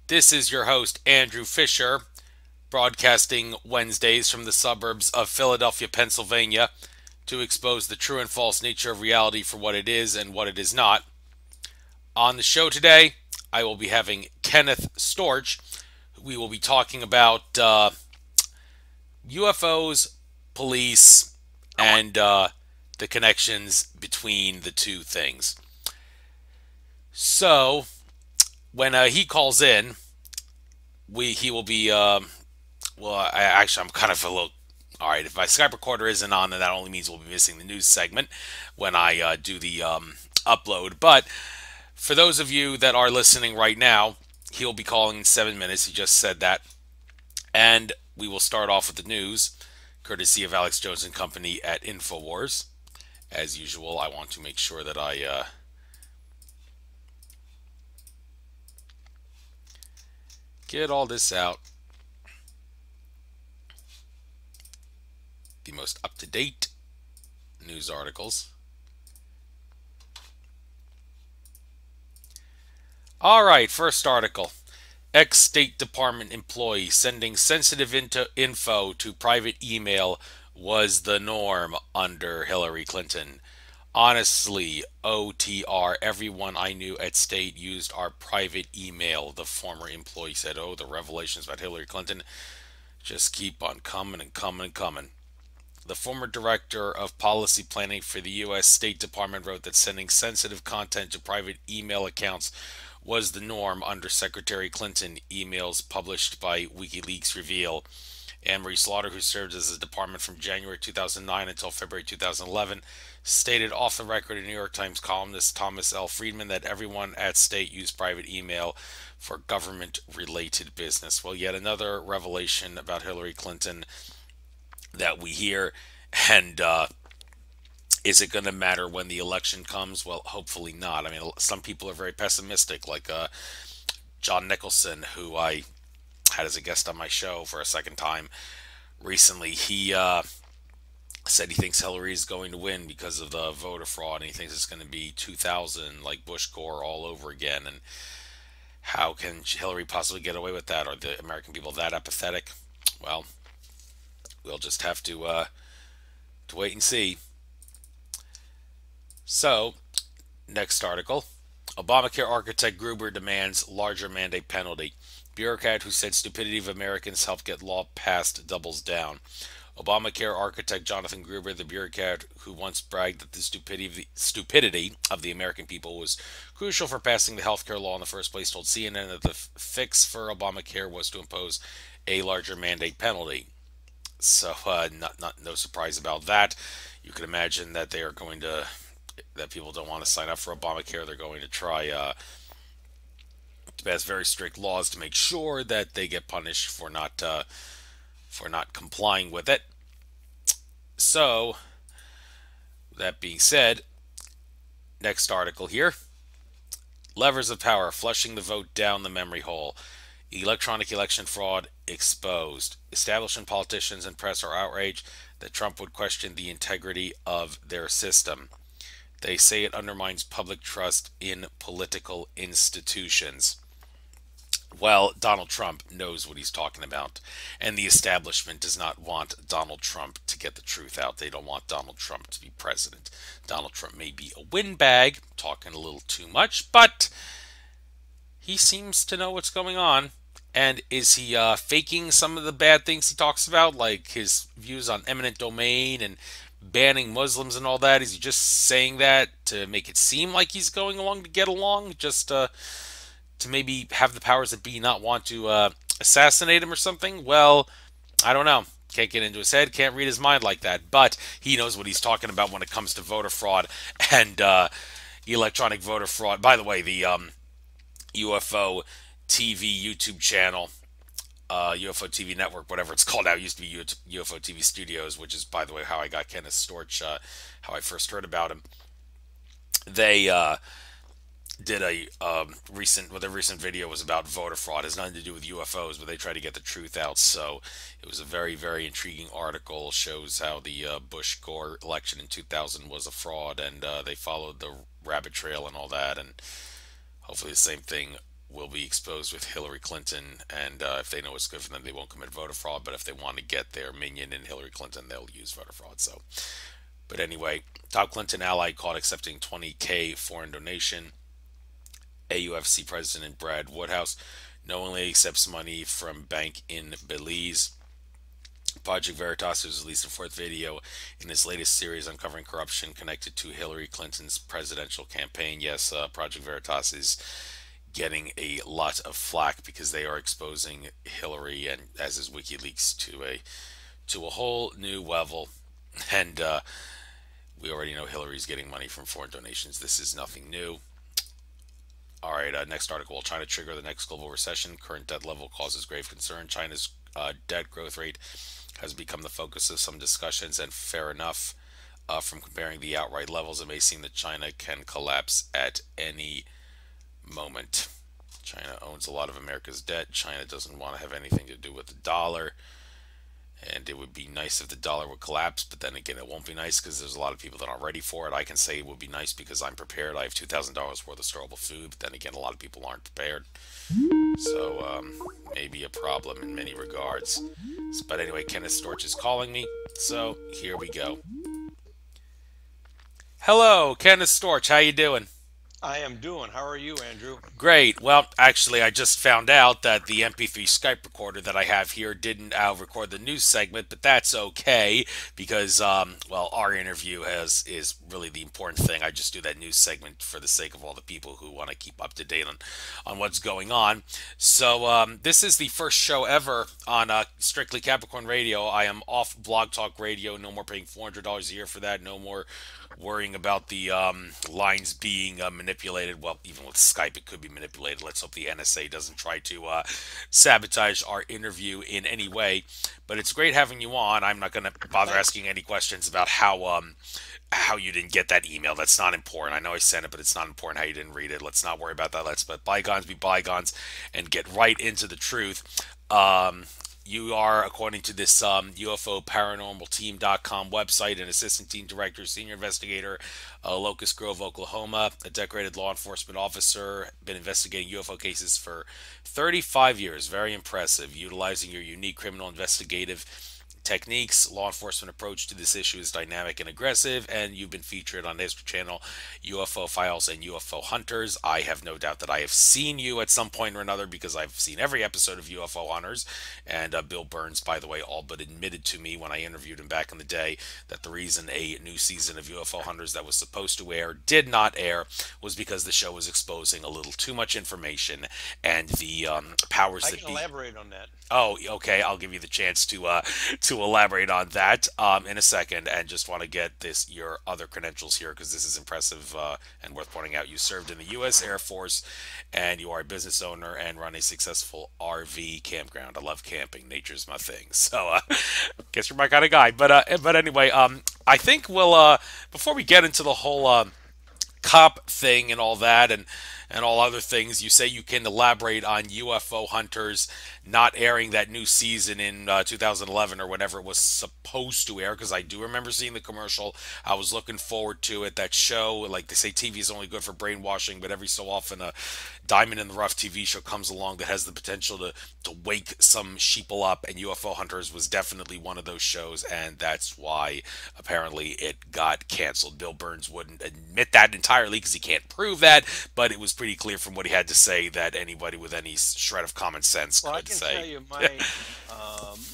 This is your host, Andrew Fisher, broadcasting Wednesdays from the suburbs of Philadelphia, Pennsylvania, to expose the true and false nature of reality for what it is and what it is not. On the show today, I will be having Kenneth Storch. We will be talking about UFOs, police, and the connections between the two things. So, when he calls in, he will be I'm kind of a little. All right, if my Skype recorder isn't on, then that only means we'll be missing the news segment when I do the upload. But for those of you that are listening right now, he'll be calling in 7 minutes. He just said that. And we will start off with the news, courtesy of Alex Jones and Company at InfoWars. As usual, I want to make sure that I get all this out. The most up-to-date news articles. All right, first article. Ex-State Department employee sending sensitive info to private email was the norm under Hillary Clinton. Honestly, OTR, everyone I knew at State used our private email, the former employee said. Oh, the revelations about Hillary Clinton just keep on coming and coming and coming. The former director of policy planning for the U.S. State Department wrote that sending sensitive content to private email accounts was the norm under Secretary Clinton. Emails published by WikiLeaks reveal Anne-Marie Slaughter, who served as the department from January 2009 until February 2011, stated off the record to New York Times columnist Thomas L. Friedman that everyone at State used private email for government-related business. Well, yet another revelation about Hillary Clinton that we hear. And is it going to matter when the election comes? Well, hopefully not. I mean, some people are very pessimistic, like John Nicholson, who I had as a guest on my show for a second time recently. He said he thinks Hillary is going to win because of the voter fraud, and he thinks it's going to be 2000, like Bush Gore all over again. And how can Hillary possibly get away with that? Are the American people that apathetic? Well, we'll just have to wait and see. So, next article. Obamacare architect Gruber demands larger mandate penalty. Bureaucrat who said stupidity of Americans helped get law passed doubles down. Obamacare architect Jonathan Gruber, the bureaucrat who once bragged that the stupidity of the American people was crucial for passing the health care law in the first place, told CNN that the fix for Obamacare was to impose a larger mandate penalty. So, no surprise about that. You can imagine that they are going to, that people don't want to sign up for Obamacare. They're going to try to pass very strict laws to make sure that they get punished for not complying with it. So, that being said, next article here. Levers of power flushing the vote down the memory hole. Electronic election fraud exposed. Establishment politicians and press are outraged that Trump would question the integrity of their system. They say it undermines public trust in political institutions. Well, Donald Trump knows what he's talking about, and the establishment does not want Donald Trump to get the truth out. They don't want Donald Trump to be president. Donald Trump may be a windbag, talking a little too much, but he seems to know what's going on. And is he faking some of the bad things he talks about, like his views on eminent domain and banning Muslims and all that? Is he just saying that to make it seem like he's going along to get along, just to maybe have the powers that be not want to assassinate him or something? Well, I don't know. Can't get into his head, can't read his mind like that. But he knows what he's talking about when it comes to voter fraud and electronic voter fraud. By the way, the UFO TV YouTube channel, UFO TV Network, whatever it's called now, it used to be UFO TV Studios, which is, by the way, how I got Kenneth Storch, how I first heard about him. They did a recent video was about voter fraud. It has nothing to do with UFOs, but they try to get the truth out. So it was a very, very intriguing article. Shows how the Bush Gore election in 2000 was a fraud, and they followed the rabbit trail and all that. And hopefully the same thing will be exposed with Hillary Clinton, and if they know what's good for them, they won't commit voter fraud. But if they want to get their minion in Hillary Clinton, they'll use voter fraud. So, but anyway, top Clinton ally caught accepting 20K foreign donation. AUFC President Brad Woodhouse knowingly accepts money from bank in Belize. Project Veritas has released a fourth video in its latest series uncovering corruption connected to Hillary Clinton's presidential campaign. Yes, Project Veritas is getting a lot of flack because they are exposing Hillary, and as is WikiLeaks, to a whole new level. And we already know Hillary's getting money from foreign donations. This is nothing new. All right, next article. China trigger the next global recession. Current debt level causes grave concern. China's debt growth rate has become the focus of some discussions, and fair enough. From comparing the outright levels, it may seem that China can collapse at any moment. China owns a lot of America's debt. China doesn't want to have anything to do with the dollar. And it would be nice if the dollar would collapse, but then again, it won't be nice because there's a lot of people that aren't ready for it. I can say it would be nice because I'm prepared. I have $2,000 worth of storable food, but then again, a lot of people aren't prepared. So, maybe a problem in many regards. But anyway, Kenneth Storch is calling me, so here we go. Hello, Kenneth Storch. How you doing? I am doing. How are you, Andrew? Great. Well, actually, I just found out that the MP3 Skype recorder that I have here didn't record the news segment, but that's okay because, well, our interview is really the important thing. I just do that news segment for the sake of all the people who want to keep up to date on what's going on. So, this is the first show ever on Strictly Capricorn Radio. I am off Blog Talk Radio. No more paying $400 a year for that. No more worrying about the lines being manipulated. Well, even with Skype, it could be manipulated. Let's hope the NSA doesn't try to sabotage our interview in any way. But it's great having you on. I'm not going to bother Thanks. asking any questions about how you didn't get that email. That's not important. I know I sent it, but it's not important how you didn't read it. Let's not worry about that. Let's let bygones be bygones and get right into the truth. You are, according to this UFO Paranormal Team.com website, an assistant team director, senior investigator, Locust Grove, Oklahoma, a decorated law enforcement officer, been investigating UFO cases for 35 years. Very impressive. Utilizing your unique criminal investigative techniques, law enforcement approach to this issue is dynamic and aggressive, and you've been featured on History Channel, UFO Files, and UFO Hunters. I have no doubt that I have seen you at some point or another because I've seen every episode of UFO Hunters. And Bill Burns, by the way, all but admitted to me when I interviewed him back in the day that the reason a new season of UFO Hunters that was supposed to air did not air was because the show was exposing a little too much information, and the powers I that can be. elaborate on that. Oh, okay. I'll give you the chance to elaborate on that in a second, and just want to get this your other credentials here because this is impressive and worth pointing out. You served in the U.S. Air Force, and you are a business owner and run a successful RV campground. I love camping; nature's my thing. So, guess you're my kind of guy. But anyway, I think we'll before we get into the whole cop thing and all that and all other things. You say you can elaborate on UFO Hunters not airing that new season in 2011 or whenever it was supposed to air, because I do remember seeing the commercial. I was looking forward to it. That show, like they say, TV is only good for brainwashing, but every so often a diamond in the rough TV show comes along that has the potential to wake some sheeple up, and UFO Hunters was definitely one of those shows, and that's why apparently it got canceled. Bill Burns wouldn't admit that entirely because he can't prove that, but it was pretty clear from what he had to say that anybody with any shred of common sense Well, I could can tell say. you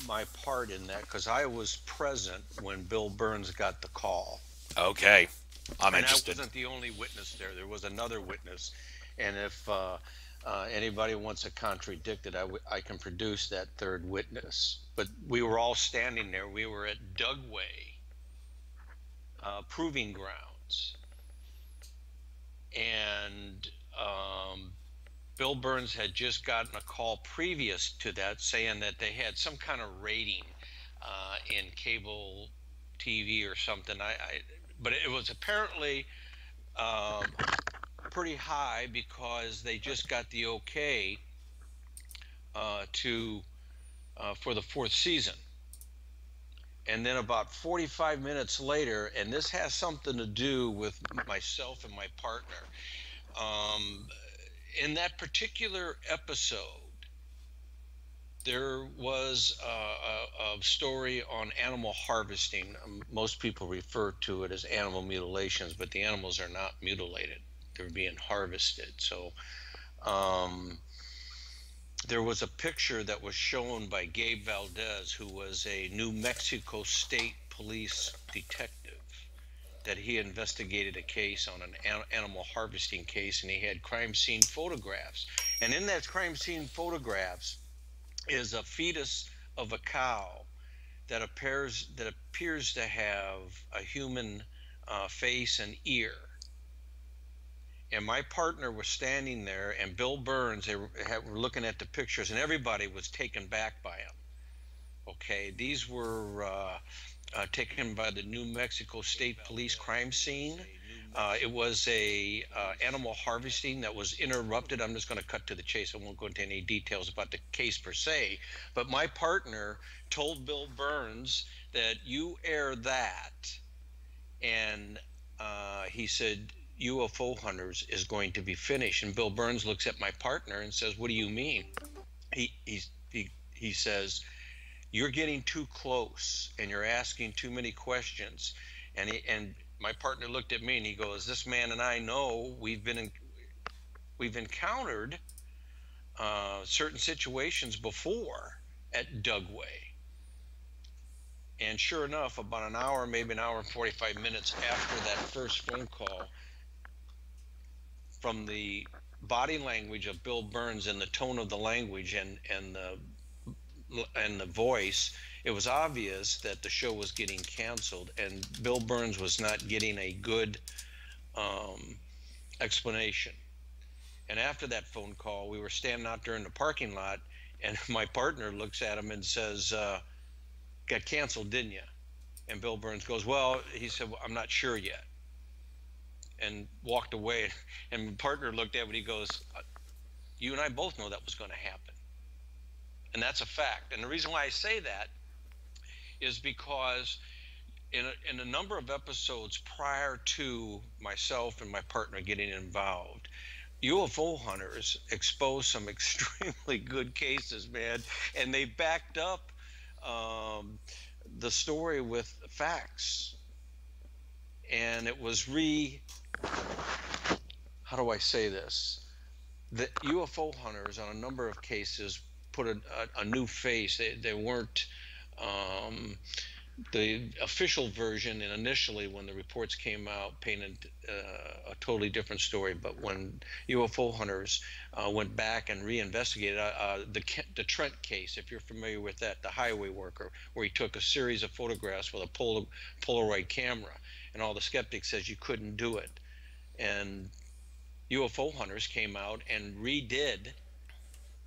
my part in that because I was present when Bill Burns got the call, Okay, I'm and I interested. wasn't the only witness there. There was another witness, and if anybody wants to contradict it, I can produce that third witness. But we were all standing there. We were at Dugway Proving Grounds, and Bill Burns had just gotten a call previous to that saying that they had some kind of rating in cable TV or something. But it was apparently um, pretty high because they just got the okay to for the fourth season. And then about 45 minutes later, and this has something to do with myself and my partner. Um, in that particular episode, there was a story on animal harvesting. Most people refer to it as animal mutilations, but the animals are not mutilated, they're being harvested. So um, there was a picture that was shown by Gabe Valdez, who was a New Mexico State police detective, that he investigated a case on an animal harvesting case, and he had crime scene photographs. And in that crime scene photographs is a fetus of a cow that appears to have a human face and ear. And my partner was standing there, and Bill Burns, were looking at the pictures, and everybody was taken back by him. Okay, these were taken by the New Mexico State Police crime scene. It was a animal harvesting that was interrupted. I'm just going to cut to the chase. I won't go into any details about the case per se. But my partner told Bill Burns that you air that, and he said UFO Hunters is going to be finished. And Bill Burns looks at my partner and says, "What do you mean?" He says, "You're getting too close and you're asking too many questions." And my partner looked at me and he goes, "This man and I know we've encountered certain situations before at Dugway." And sure enough, about an hour, maybe an hour and 45 minutes after that first phone call, from the body language of Bill Burns and the tone of the language and the voice, it was obvious that the show was getting canceled, and Bill Burns was not getting a good um, explanation. And after that phone call, we were standing out there in the parking lot, and my partner looks at him and says, "Got canceled, didn't you?" And Bill Burns goes, "Well," he said, "well, I'm not sure yet," and walked away. And my partner looked at me, he goes, "You and I both know that was going to happen." And that's a fact. And the reason why I say that is because in a number of episodes prior to myself and my partner getting involved, UFO hunters exposed some extremely good cases, man, and they backed up um, the story with facts. And it was how do I say this? The UFO hunters, on a number of cases, put a new face. They weren't um, the official version, and initially when the reports came out, painted a totally different story. But when UFO hunters went back and reinvestigated the Trent case, if you're familiar with that, the highway worker, where he took a series of photographs with a Polaroid camera, and all the skeptics says you couldn't do it, and UFO hunters came out and redid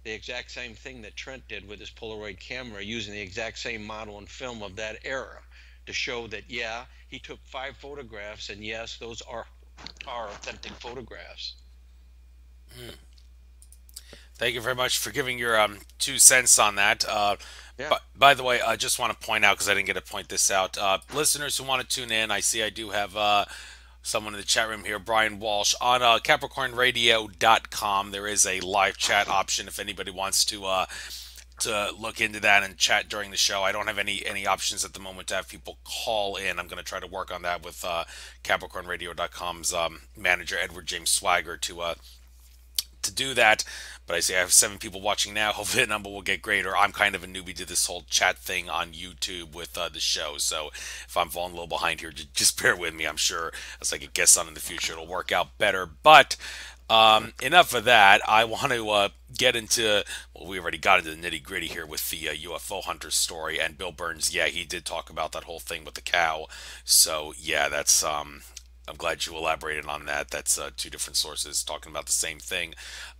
the exact same thing that Trent did with his Polaroid camera, using the exact same model and film of that era to show that, yeah, he took 5 photographs, and yes, those are authentic photographs. Thank you very much for giving your 2 cents on that. Yeah. But by the way, I just want to point out because I didn't get to point this out. Listeners who want to tune in, I see I do have someone in the chat room here, Brian Walsh, on CapricornRadio.com. There is a live chat option if anybody wants to look into that and chat during the show. I don't have any options at the moment to have people call in. I'm going to try to work on that with CapricornRadio.com's manager Edward James Swagger to do that. But I say I have 7 people watching now. Hopefully the number will get greater. I'm kind of a newbie to this whole chat thing on YouTube with the show. So if I'm falling a little behind here, just bear with me. I'm sure as I get guests on in the future, it'll work out better. But enough of that. I want to get into, well, we already got into the nitty gritty here with the UFO hunter story. And Bill Burns, yeah, he did talk about that whole thing with the cow. So yeah, that's I'm glad you elaborated on that. That's 2 different sources talking about the same thing.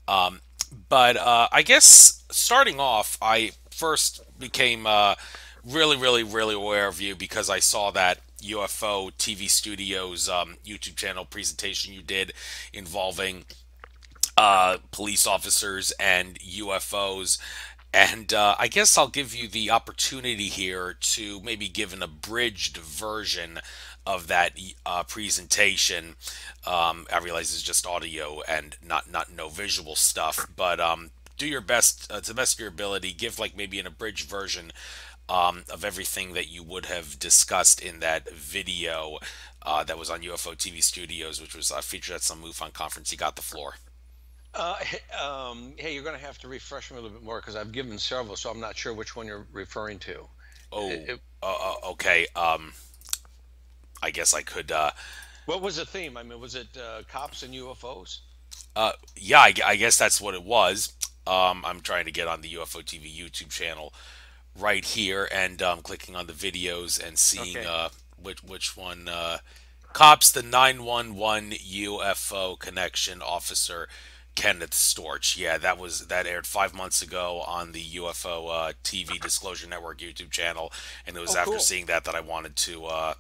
Um, but I guess starting off, I first became really aware of you because I saw that UFO TV Studios YouTube channel presentation you did involving police officers and UFOs. And I guess I'll give you the opportunity here to maybe give an abridged version of that presentation. I realize it's just audio and not no visual stuff, but do your best to the best of your ability. Give like maybe an abridged version of everything that you would have discussed in that video that was on UFO TV Studios, which was featured at some MUFON conference. You got the floor. Hey, you're going to have to refresh me a little bit more because I've given several, so I'm not sure which one you're referring to. Oh, It, okay. I guess I could. what was the theme? I mean, was it cops and UFOs? Yeah, I guess that's what it was. I'm trying to get on the UFO TV YouTube channel right here and clicking on the videos and seeing Okay. which one. Cops, the 911 UFO connection officer, Kenneth Storch. Yeah, that aired 5 months ago on the UFO TV Disclosure Network YouTube channel, and it was Oh, after cool. seeing that that I wanted to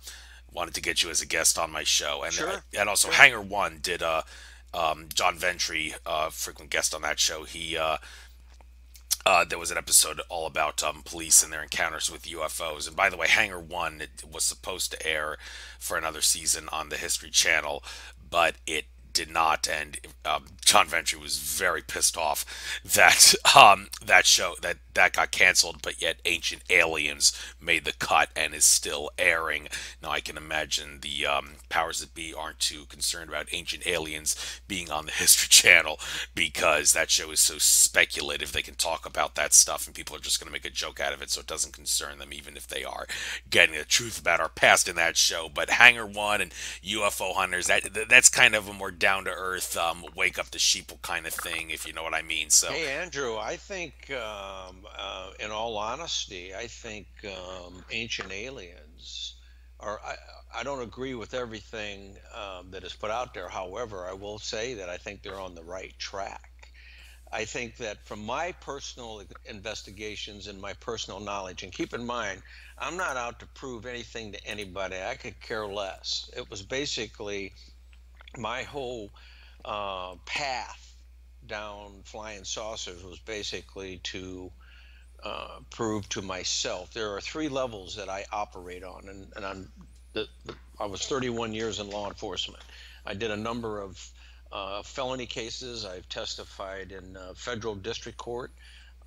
get you as a guest on my show, Sure. and also Sure. Hanger One did John Ventry, frequent guest on that show. There was an episode all about police and their encounters with UFOs. And by the way, Hanger One, it was supposed to air for another season on the History Channel, but it did not. And John Ventry was very pissed off that that got canceled. But yet, Ancient Aliens made the cut and is still airing. Now, I can imagine the powers that be aren't too concerned about Ancient Aliens being on the History Channel because that show is so speculative. They can talk about that stuff and people are just going to make a joke out of it, so it doesn't concern them, even if they are getting the truth about our past in that show. But Hanger One and UFO Hunters, that's kind of a more down to earth, wake up the sheeple kind of thing, if you know what I mean. So, Hey, Andrew, I think, in all honesty, I think Ancient Aliens are. I don't agree with everything that is put out there. However, I will say that I think they're on the right track. I think that from my personal investigations and my personal knowledge, and keep in mind, I'm not out to prove anything to anybody. I could care less. It was basically my whole path down flying saucers was basically to prove to myself. There are three levels that I operate on, I was 31 years in law enforcement. I did a number of felony cases. I've testified in federal district court.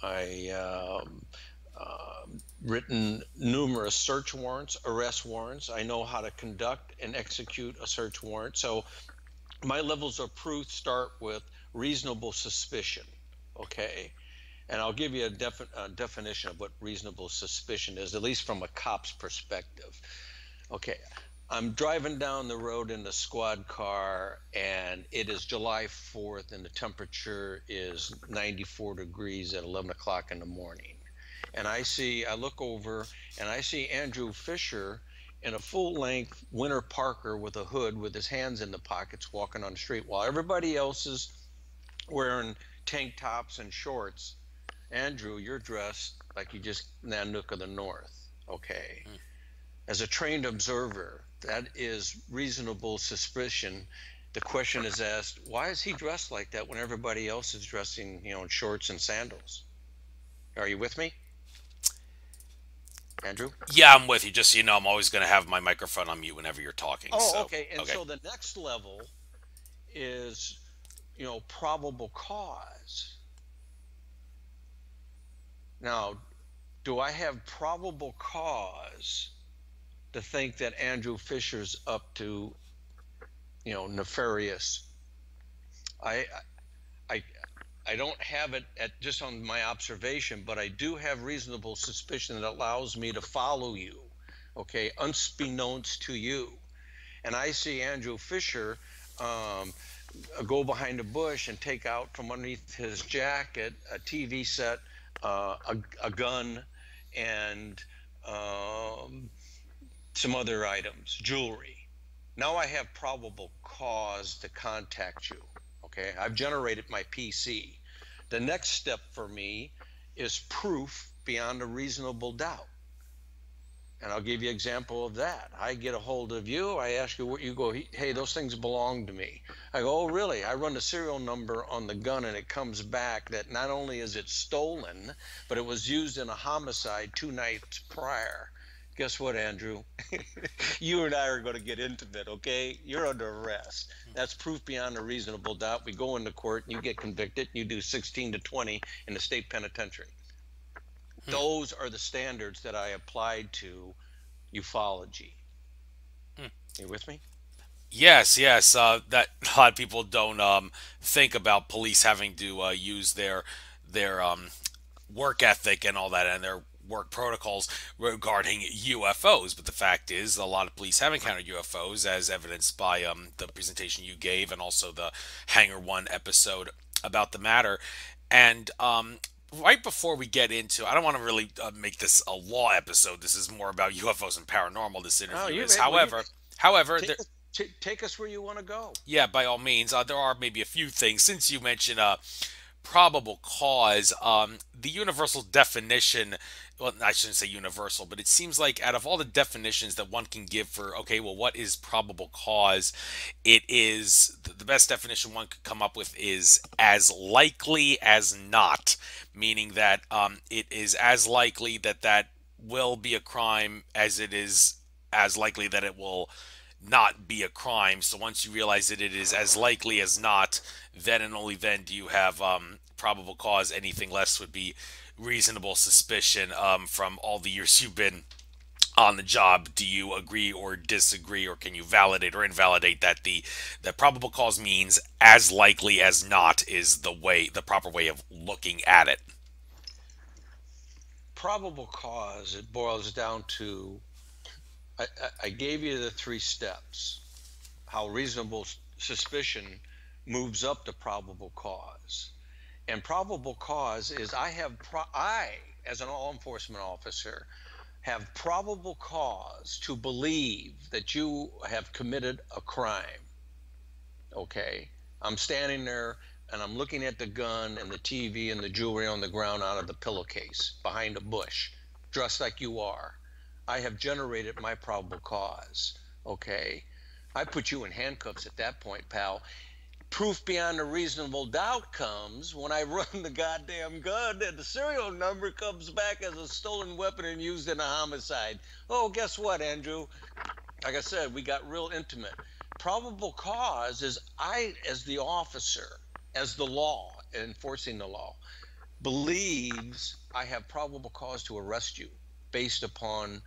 I written numerous search warrants, arrest warrants. I know how to conduct and execute a search warrant. So my levels of proof start with reasonable suspicion. Okay. And I'll give you a definition of what reasonable suspicion is, at least from a cop's perspective. Okay. I'm driving down the road in the squad car, and it is July 4th, and the temperature is 94 degrees at 11 o'clock in the morning. And I look over, and I see Andrew Fisher in a full-length winter parker with a hood with his hands in the pockets walking on the street while everybody else is wearing tank tops and shorts. Andrew, you're dressed like you just Nanook of the North. Okay. As a trained observer, that is reasonable suspicion. The question is asked, why is he dressed like that when everybody else is dressing, in shorts and sandals? Are you with me, Andrew? yeah, I'm with you. Just so you know, I'm always going to have my microphone on mute whenever you're talking. Oh, So, okay. And okay. so the next level is, probable cause. Now, do I have probable cause to think that Andrew Fisher's up to, nefarious? I, I, I don't have it at just on my observation, but I do have reasonable suspicion that allows me to follow you, okay, unbeknownst to you. And I see Andrew Fisher go behind a bush and take out from underneath his jacket a TV set, a gun, and some other items, jewelry. Now I have probable cause to contact you. Okay, I've generated my PC. The next step for me is proof beyond a reasonable doubt. And I'll give you an example of that. I get a hold of you. I ask you what you go, hey, those things belong to me. I go, oh, really? I run the serial number on the gun and it comes back that not only is it stolen, but it was used in a homicide 2 nights prior. Guess what, Andrew? You and I are going to get intimate, okay? You're under arrest. That's proof beyond a reasonable doubt. We go into court and you get convicted and you do 16 to 20 in the state penitentiary. Hmm. Those are the standards that I applied to ufology. Hmm. You with me? Yes, yes. That a lot of people don't think about police having to use their work ethic and all that and their work protocols regarding UFOs. But the fact is, a lot of police have encountered UFOs, as evidenced by the presentation you gave and also the Hangar One episode about the matter. And right before we get into, I don't want to really make this a law episode. This is more about UFOs and paranormal. This Oh, interview you is, well, you however, take there, us take us where you want to go. yeah, by all means. There are maybe a few things. Since you mentioned probable cause, the universal definition, well, I shouldn't say universal, but it seems like out of all the definitions that one can give for, okay, well, what is probable cause? It is the best definition one could come up with is as likely as not, meaning that it is as likely that that will be a crime as it is as likely that it will not be a crime. So once you realize that it is as likely as not, then and only then do you have probable cause. Anything less would be reasonable suspicion. From all the years you've been on the job, do you agree or disagree, or can you validate or invalidate that the probable cause means as likely as not is the proper way of looking at it? Probable cause, it boils down to I gave you the three steps, how reasonable suspicion moves up to probable cause. And probable cause is I, as an law enforcement officer, have probable cause to believe that you have committed a crime. Okay. I'm standing there and I'm looking at the gun and the TV and the jewelry on the ground out of the pillowcase behind a bush, dressed like you are. I have generated my probable cause. Okay. I put you in handcuffs at that point, pal. Proof beyond a reasonable doubt comes when I run the goddamn gun and the serial number comes back as a stolen weapon and used in a homicide. Oh, guess what, Andrew? Like I said, we got real intimate. Probable cause is I, as the officer, as the law, enforcing the law, believes I have probable cause to arrest you based upon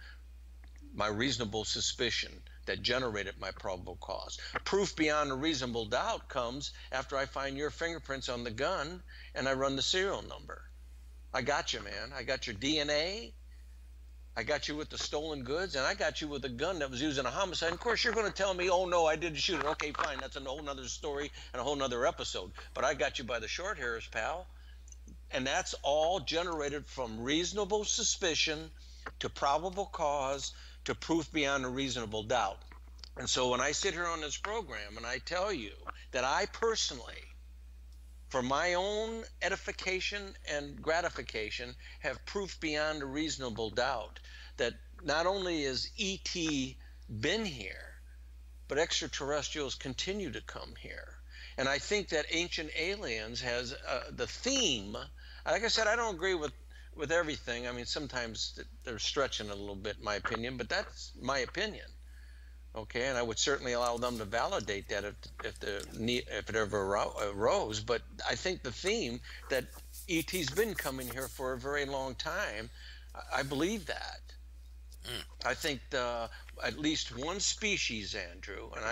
my reasonable suspicion that generated my probable cause. Proof beyond a reasonable doubt comes after I find your fingerprints on the gun and I run the serial number. I got you, man. I got your DNA. I got you with the stolen goods, and I got you with a gun that was used in a homicide. And of course, you're going to tell me, oh, no, I didn't shoot it. Okay, fine. That's a whole nother story and a whole nother episode. But I got you by the short hairs, pal. And that's all generated from reasonable suspicion to probable cause to proof beyond a reasonable doubt. And so when I sit here on this program and I tell you that I personally, for my own edification and gratification, have proof beyond a reasonable doubt that not only is ET been here, but extraterrestrials continue to come here. And I think that Ancient Aliens has the theme. Like I said, I don't agree with everything. I mean, sometimes they're stretching a little bit, in my opinion, but that's my opinion. Okay, and I would certainly allow them to validate that if it ever arose. But I think the theme that ET's been coming here for a very long time, I believe that. Mm. I think at least one species, Andrew, and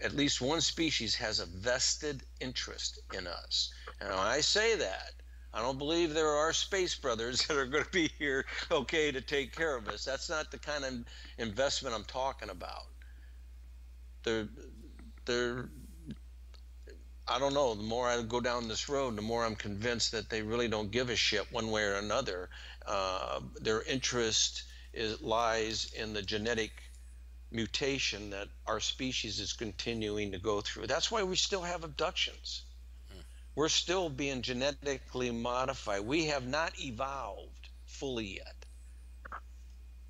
at least one species has a vested interest in us. And when I say that, I don't believe there are space brothers that are going to be here, okay, to take care of us. That's not the kind of investment I'm talking about. They're I don't know, the more I go down this road, the more I'm convinced that they really don't give a shit one way or another. Their interest lies in the genetic mutation that our species is continuing to go through. That's why we still have abductions. We're still being genetically modified. We have not evolved fully yet.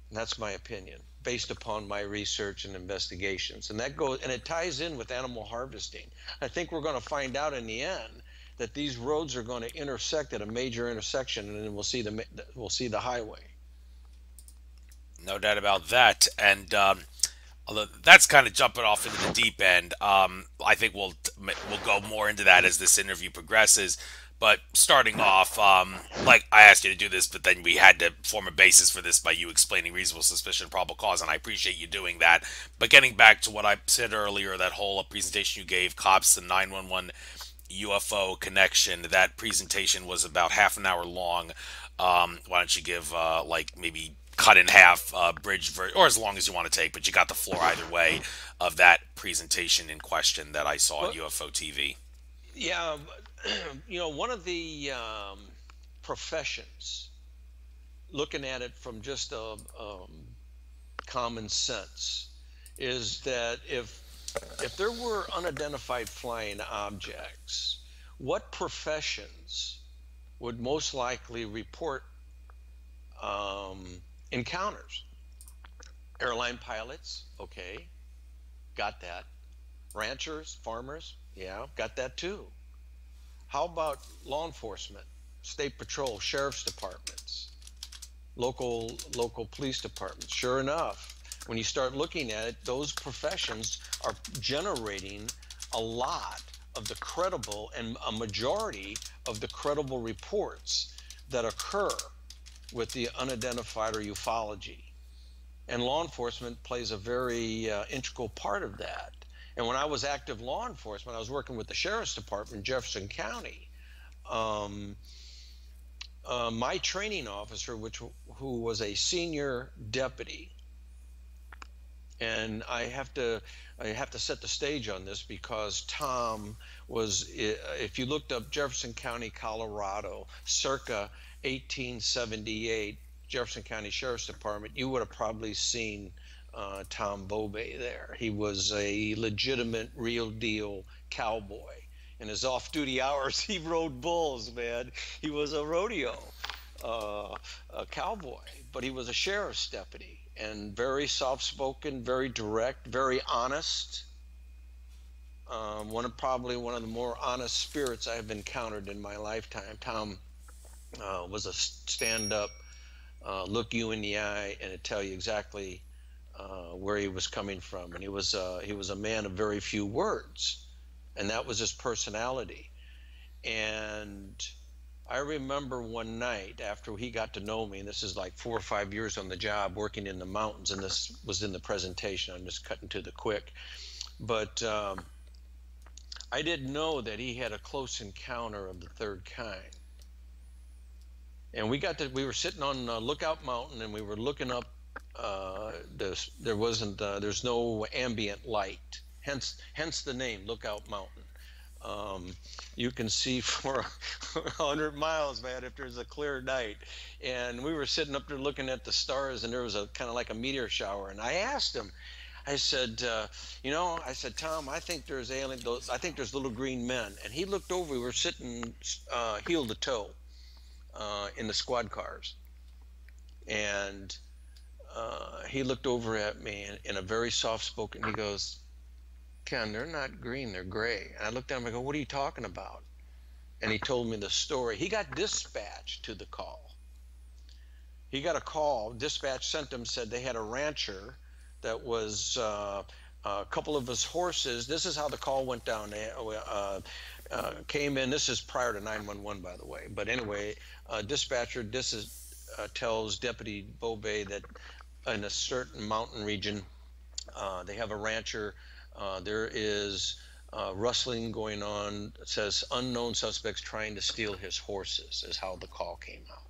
And that's my opinion, based upon my research and investigations. And that goes, and it ties in with animal harvesting. I think we're going to find out in the end that these roads are going to intersect at a major intersection, and then we'll see the highway. No doubt about that. And although that's kind of jumping off into the deep end, I think we'll go more into that as this interview progresses. But starting off, like I asked you to do this, but then we had to form a basis for this by you explaining reasonable suspicion, probable cause, and I appreciate you doing that. But getting back to what I said earlier, that whole presentation you gave, cops, the 911 UFO connection, that presentation was about half an hour long. Why don't you give like maybe cut in half or as long as you want to take, but you got the floor either way of that presentation in question that I saw on Well, UFO TV. yeah, one of the professions, looking at it from just a common sense, is that if there were unidentified flying objects, what professions would most likely report encounters? Airline pilots, okay, got that. Ranchers, farmers, yeah, got that too. How about law enforcement, state patrol, sheriff's departments, local police departments? Sure enough, when you start looking at it, those professions are generating a lot of the credible and a majority of the credible reports that occur with the unidentified or ufology. And law enforcement plays a very integral part of that. And when I was active law enforcement, I was working with the sheriff's department in Jefferson County. Um, my training officer, who was a senior deputy, and I have to set the stage on this because Tom was, if you looked up Jefferson County, Colorado, circa 1878, Jefferson County Sheriff's Department, you would have probably seen Tom Bobay there. He was a legitimate, real deal cowboy. In his off-duty hours, he rode bulls, man. He was a rodeo a cowboy, but he was a sheriff's deputy and very soft-spoken, very direct, very honest. Probably one of the more honest spirits I have encountered in my lifetime. Tom was a stand-up, look you in the eye and tell you exactly where he was coming from. And he was a man of very few words, and that was his personality. And I remember one night after he got to know me, and this is like 4 or 5 years on the job working in the mountains, and this was in the presentation. I'm just cutting to the quick. But I didn't know that he had a close encounter of the third kind. And we were sitting on Lookout Mountain, and we were looking up. There's no ambient light, hence the name Lookout Mountain. You can see for 100 miles, man, if there's a clear night. And we were sitting up there looking at the stars, and there was a kind of like a meteor shower. And I asked him, I said, Tom, I think there's aliens. I think there's little green men. And he looked over. We were sitting heel to toe in the squad cars, and he looked over at me in a very soft-spoken. He goes, Ken, they're not green, they're gray. And I looked at him, I go, what are you talking about? And he told me the story. He got dispatched to the call. He got a call, dispatch sent him, said they had a rancher that was a couple of his horses. This is how the call went down. They came in, this is prior to 911, by the way. But anyway, dispatcher tells Deputy Bobay that in a certain mountain region, they have a rancher. There is rustling going on. It says unknown suspects trying to steal his horses is how the call came out.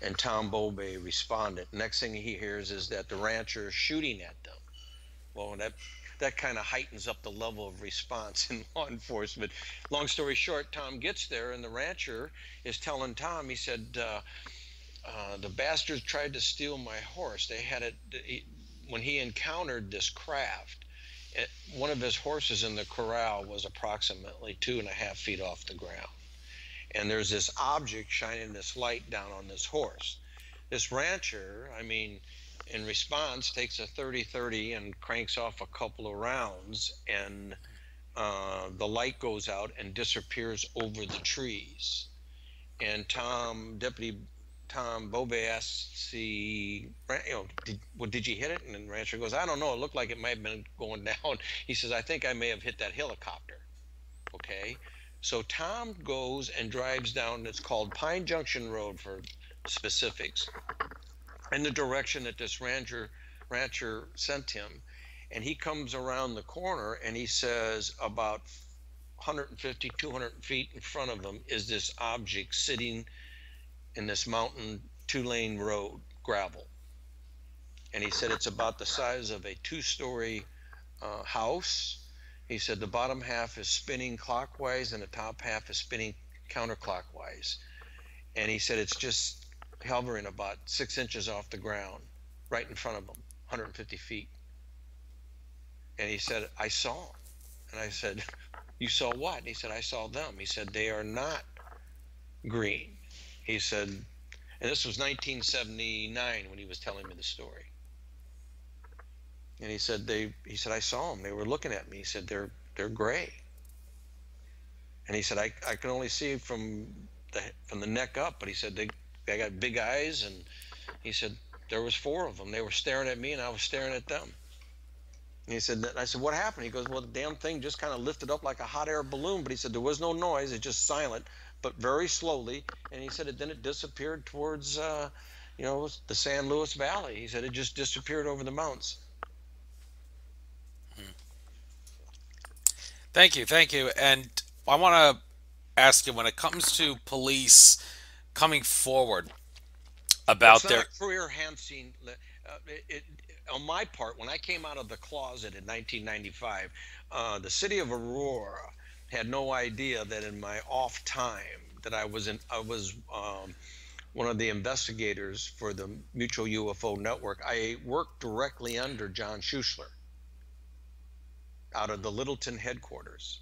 And Tom Bobay responded. Next thing he hears is that the rancher is shooting at them. Well, that kind of heightens up the level of response in law enforcement. Long story short, Tom gets there, and the rancher is telling Tom, he said, the bastards tried to steal my horse. They had it when he encountered this craft. One of his horses in the corral was approximately 2.5 feet off the ground. And there's this object shining this light down on this horse. This rancher, in response, takes a 30-30 and cranks off a couple of rounds, and the light goes out and disappears over the trees. And Deputy Tom Bobé asks did you hit it? And then Rancher goes, I don't know. It looked like it might have been going down. He says, I think I may have hit that helicopter. Okay. So Tom goes and drives down, it's called Pine Junction Road for specifics, in the direction that this rancher sent him. And he comes around the corner and he says about 150, 200 feet in front of him is this object sitting in this mountain 2-lane road, gravel. And he said it's about the size of a 2-story house. He said the bottom half is spinning clockwise and the top half is spinning counterclockwise. And he said it's just hovering about 6 inches off the ground, right in front of him, 150 feet. And he said, I saw them. And I said, you saw what? And he said, I saw them. He said, they are not green. He said, and this was 1979 when he was telling me the story. And he said, I saw them. They were looking at me. He said, they're gray. And he said, I can only see from the neck up, but he said they got big eyes, and he said there was 4 of them. They were staring at me and I was staring at them. And he said, I said, what happened? He goes, well, the damn thing just kind of lifted up like a hot air balloon, but he said there was no noise, it's just silent, but very slowly. And he said then it disappeared towards the San Luis Valley. He said it just disappeared over the mountains. Thank you. And I want to ask you, when it comes to police coming forward It's about not their... a career enhancing. On my part, when I came out of the closet in 1995, the city of Aurora had no idea that in my off time that I was one of the investigators for the Mutual UFO Network. I worked directly under John Schuessler out of the Littleton headquarters.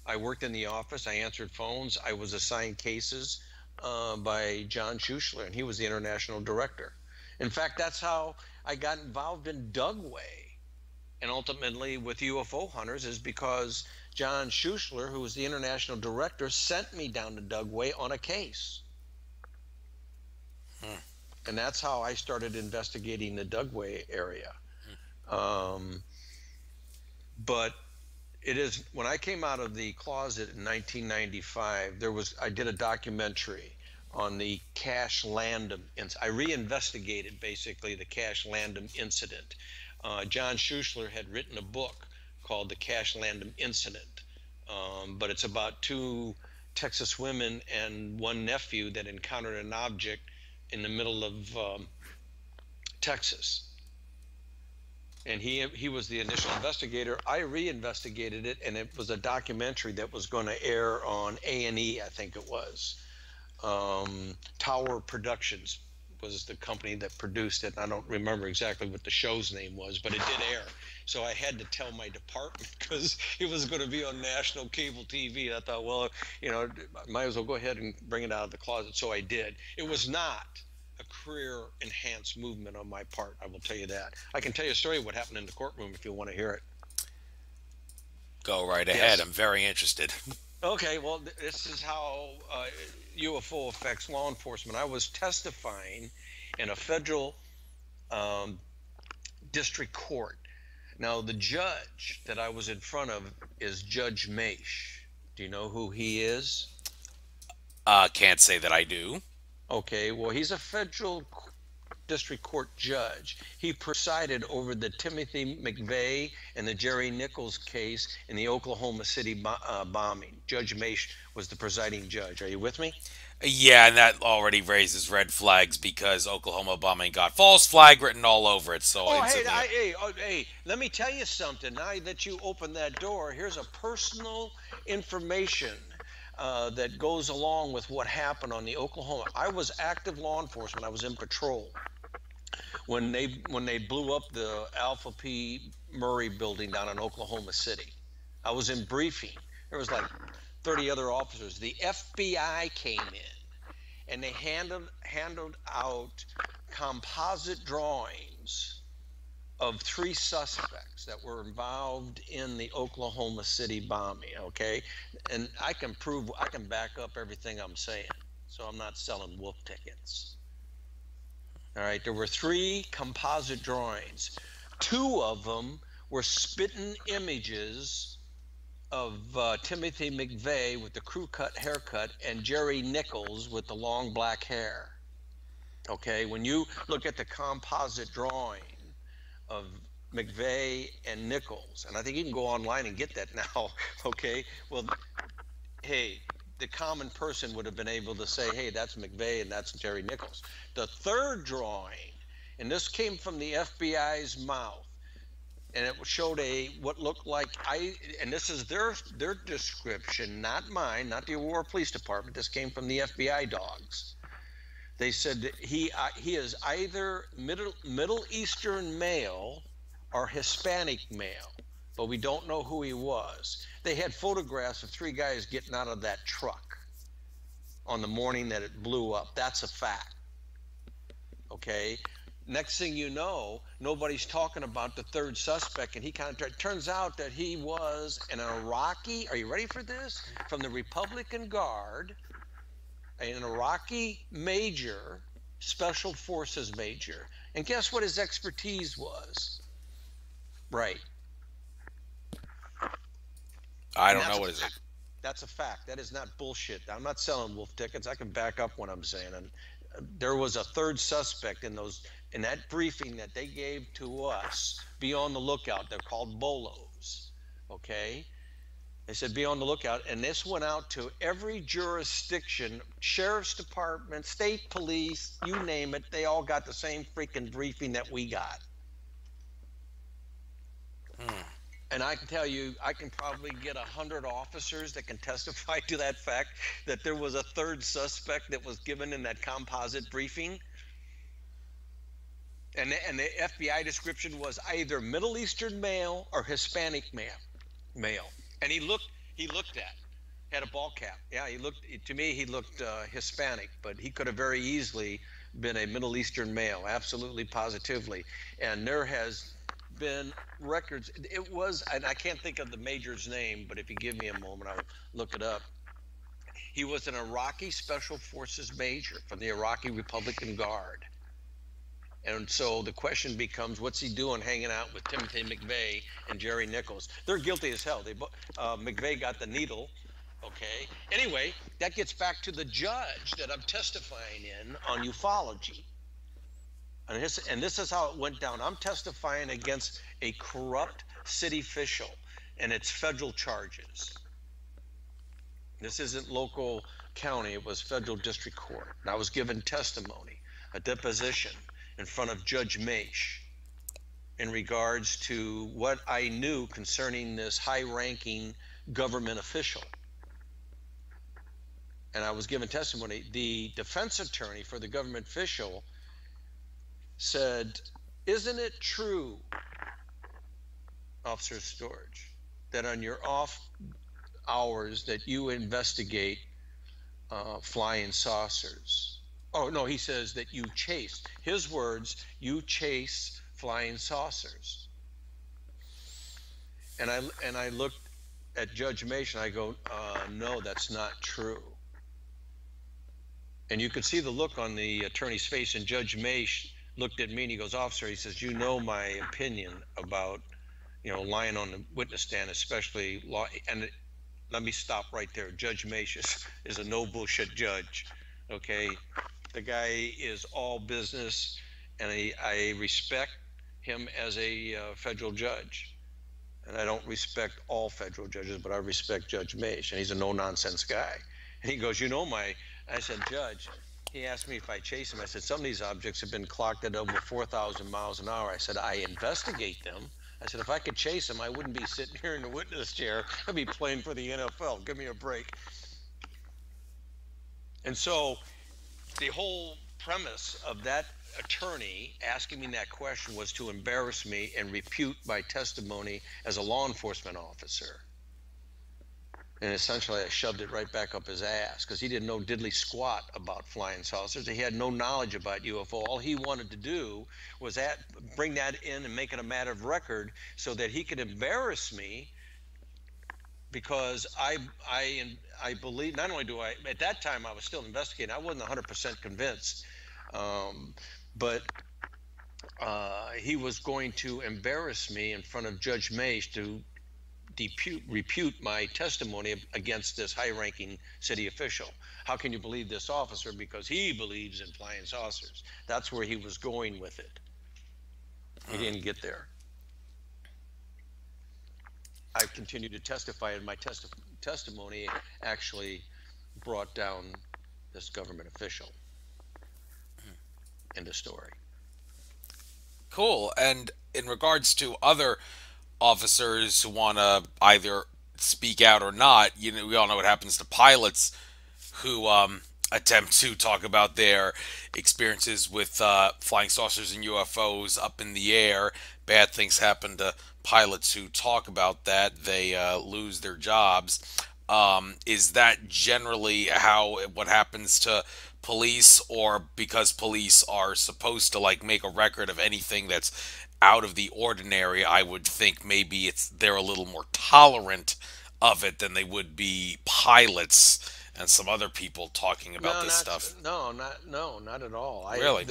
I worked in the office. I answered phones. I was assigned cases by John Schuessler, and he was the international director. In fact, that's how I got involved in Dugway and ultimately with UFO hunters, is because John Schuessler, who was the international director, sent me down to Dugway on a case. And that's how I started investigating the Dugway area. But it is, when I came out of the closet in 1995, I did a documentary on the Cash Landum incident. I reinvestigated basically the Cash Landum incident. John Schuessler had written a book called The Cash Landum Incident, but it's about 2 Texas women and 1 nephew that encountered an object in the middle of Texas. And he was the initial investigator. I reinvestigated it, and it was a documentary that was going to air on A&E, I think it was. Tower Productions was the company that produced it. I don't remember exactly what the show's name was, but it did air. So I had to tell my department because it was going to be on national cable TV. I thought, well, might as well go ahead and bring it out of the closet. So I did. It was not a career enhanced movement on my part, I will tell you that. I can tell you a story of what happened in the courtroom if you want to hear it. Go right ahead. Yes. I'm very interested. Okay, well, this is how UFO affects law enforcement. I was testifying in a federal district court. Now, the judge that I was in front of is Judge Maish. Do you know who he is? Can't say that I do. Okay, well, he's a federal district court judge. He presided over the Timothy McVeigh and the Jerry Nichols case in the Oklahoma City bombing. Judge Maish was the presiding judge. Are you with me? Yeah, and that already raises red flags because Oklahoma bombing got false flag written all over it. So Oh, hey, let me tell you something. Now that you open that door, here's a personal information that goes along with what happened on the Oklahoma. I was active law enforcement. I was in patrol when they blew up the Alpha P Murray building down in Oklahoma City. I was in briefing. There was like 30 other officers. The FBI came in and they handed out composite drawings of 3 suspects that were involved in the Oklahoma City bombing, okay? And I can back up everything I'm saying. So I'm not selling wolf tickets. All right, there were 3 composite drawings. 2 of them were spitting images of Timothy McVeigh with the crew cut haircut and Jerry Nichols with the long black hair. Okay, when you look at the composite drawing of McVeigh and Nichols, and I think you can go online and get that now. Okay, well, hey, the common person would have been able to say, hey, that's McVeigh and that's Jerry Nichols. The third drawing, and this came from the FBI's mouth, and it showed what looked like and this is their description, not mine, not the Aurora Police Department. This came from the FBI dogs. They said that he is either Middle Eastern male or Hispanic male, but we don't know who he was. They had photographs of 3 guys getting out of that truck on the morning that it blew up. That's a fact. Okay. Next thing you know, nobody's talking about the third suspect, and it turns out that he was an Iraqi, are you ready for this? From the Republican Guard, an Iraqi major, special forces major. And guess what his expertise was? Right. I don't know what is it. That's a fact. That is not bullshit. I'm not selling wolf tickets. I can back up what I'm saying. And there was a third suspect in that briefing that they gave to us. Be on the lookout. They're called bolos. Okay. They said be on the lookout, and this went out to every jurisdiction, sheriff's department, state police, you name it. They all got the same freaking briefing that we got. And I can tell you, I can probably get 100 officers that can testify to that fact, that there was a third suspect that was given in that composite briefing. And the FBI description was either Middle Eastern male or Hispanic male. And he looked had a ball cap. Yeah, to me, he looked Hispanic, but he could have very easily been a Middle Eastern male, absolutely, positively. And there has been records. It was, and I can't think of the major's name, but if you give me a moment, I'll look it up. He was an Iraqi Special Forces major from the Iraqi Republican Guard. And so the question becomes, what's he doing hanging out with Timothy McVeigh and Jerry Nichols? They're guilty as hell. McVeigh got the needle. Okay. Anyway, that gets back to the judge that I'm testifying in on ufology. And this is how it went down. I'm testifying against a corrupt city official, and it's federal charges. This isn't local county. It was federal district court. And I was given testimony, a deposition, in front of Judge Maish in regards to what I knew concerning this high-ranking government official. And I was given testimony. The defense attorney for the government official said, isn't it true, Officer Storch, that on your off hours that you investigate flying saucers? Oh, no, he says that you chase, his words, you chase flying saucers. And I looked at Judge Maish and I go, no, that's not true. And you could see the look on the attorney's face, and Judge Maish looked at me and he goes, officer, he says, you know my opinion about, lying on the witness stand, especially law. And let me stop right there. Judge Maish is a no bullshit judge. Okay. The guy is all business, and I respect him as a federal judge. And I don't respect all federal judges, but I respect Judge Maish, and he's a no-nonsense guy. And he goes, I said, Judge, he asked me if I chase him. I said, some of these objects have been clocked at over 4,000 miles an hour. I said, I investigate them. I said, if I could chase him, I wouldn't be sitting here in the witness chair. I'd be playing for the NFL. Give me a break. And so the whole premise of that attorney asking me that question was to embarrass me and refute my testimony as a law enforcement officer. And essentially I shoved it right back up his ass, because he didn't know diddly squat about flying saucers. He had no knowledge about UFO. All he wanted to do was bring that in and make it a matter of record so that he could embarrass me, because I believe, not only do I, at that time I was still investigating, I wasn't 100% convinced Um, but he was going to embarrass me in front of Judge Mays to repute my testimony against this high-ranking city official. How can you believe this officer because he believes in flying saucers? That's where he was going with it. He Mm. didn't get there. I continued to testify, and my testimony actually brought down this government official in the story. Cool. And in regards to other officers who want to either speak out or not, we all know what happens to pilots who attempt to talk about their experiences with flying saucers and UFOs up in the air. Bad things happen to pilots who talk about that. They lose their jobs. Is that generally how what happens to police, or because police are supposed to like make a record of anything that's out of the ordinary, I would think maybe they're a little more tolerant of it than they would be pilots and some other people talking about No, this stuff. not at all. Really?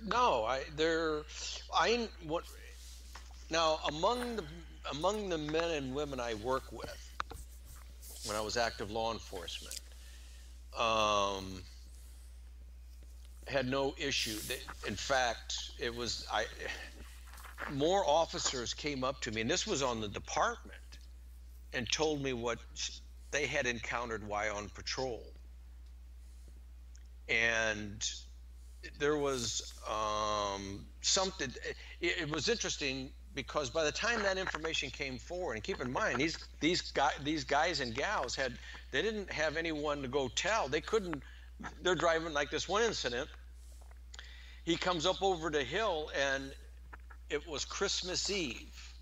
No, what now among the men and women I work with when I was active law enforcement, um, had no issue. In fact, it was more officers came up to me, and this was on the department, and told me what they had encountered while on patrol. And there was something. It was interesting because by the time that information came forward, and keep in mind these guys and gals they didn't have anyone to go tell. They couldn't. They're driving like this one incident. He comes up over the hill, and it was Christmas Eve,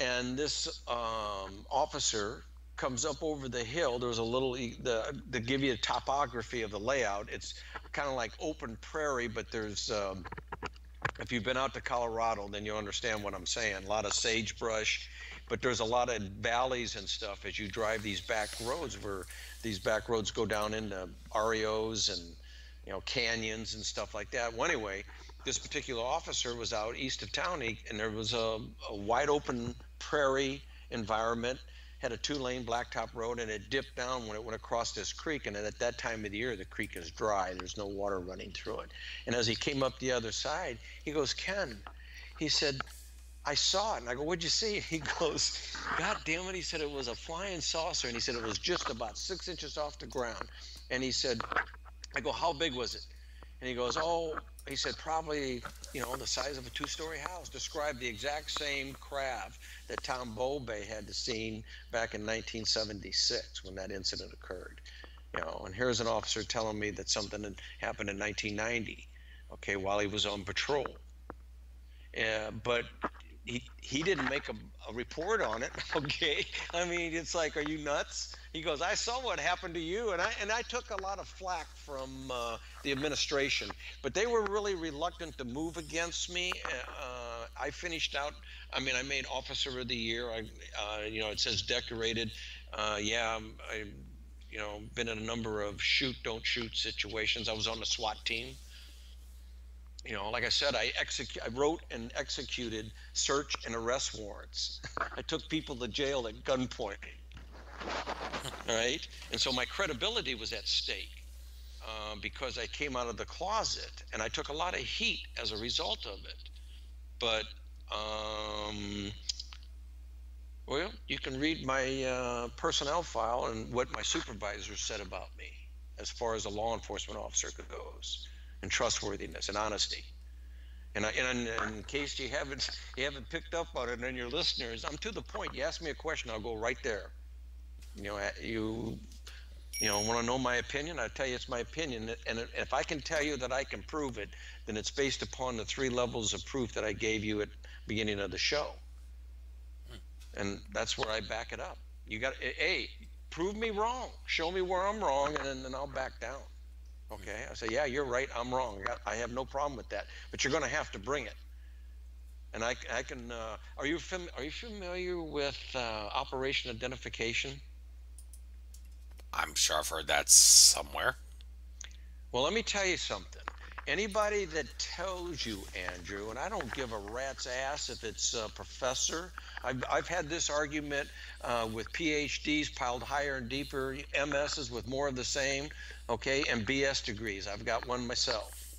and this officer comes up over the hill. There was a little to give you a topography of the layout. It's kind of like open prairie, but there's if you've been out to Colorado, then you'll understand what I'm saying. A lot of sagebrush, but there's a lot of valleys and stuff as you drive these back roads, where these back roads go down into REOs and canyons and stuff like that. Well, anyway, this particular officer was out east of town, and there was a wide open prairie environment, had a 2-lane blacktop road, and it dipped down when it went across this creek. And at that time of the year, the creek is dry. There's no water running through it. And as he came up the other side, he goes, "Ken," he said, "I saw it." And I go, "What'd you see?" He goes, "God damn it." He said, "It was a flying saucer." And he said, "It was just about 6 inches off the ground." And he said, I go, "How big was it?" And he goes, "Oh," he said, "probably, the size of a 2-story house." Described the exact same craft that Tom Bowbay had seen back in 1976 when that incident occurred. And here's an officer telling me that something had happened in 1990, okay, while he was on patrol. But he didn't make a report on it. Okay, I mean, it's like, are you nuts? He goes, "I saw what happened to you," and I took a lot of flack from the administration, but they were really reluctant to move against me. I finished out. I mean, I made Officer of the Year. It says decorated. Yeah, I been in a number of shoot don't shoot situations. I was on the SWAT team. Like I said, I wrote and executed search and arrest warrants. I took people to jail at gunpoint. All right, and so my credibility was at stake because I came out of the closet, and I took a lot of heat as a result of it. But well, you can read my personnel file and what my supervisor said about me as far as a law enforcement officer goes, and trustworthiness and honesty. And in case you haven't picked up on it, and your listeners, I'm to the point. You ask me a question, I'll go right there. You want to know my opinion? I tell you it's my opinion, and if I can tell you that I can prove it, then it's based upon the 3 levels of proof that I gave you at the beginning of the show, and that's where I back it up. You got prove me wrong, show me where I'm wrong, and then I'll back down. Okay, I say, yeah, you're right, I'm wrong. I have no problem with that, but you're going to have to bring it. And I can. Are you familiar with Operation Identification? I'm sure I've heard that somewhere. Well, let me tell you something. Anybody that tells you, Andrew, and I don't give a rat's ass if it's a professor. I've had this argument with PhDs piled higher and deeper, MSs with more of the same, okay, and BS degrees. I've got one myself.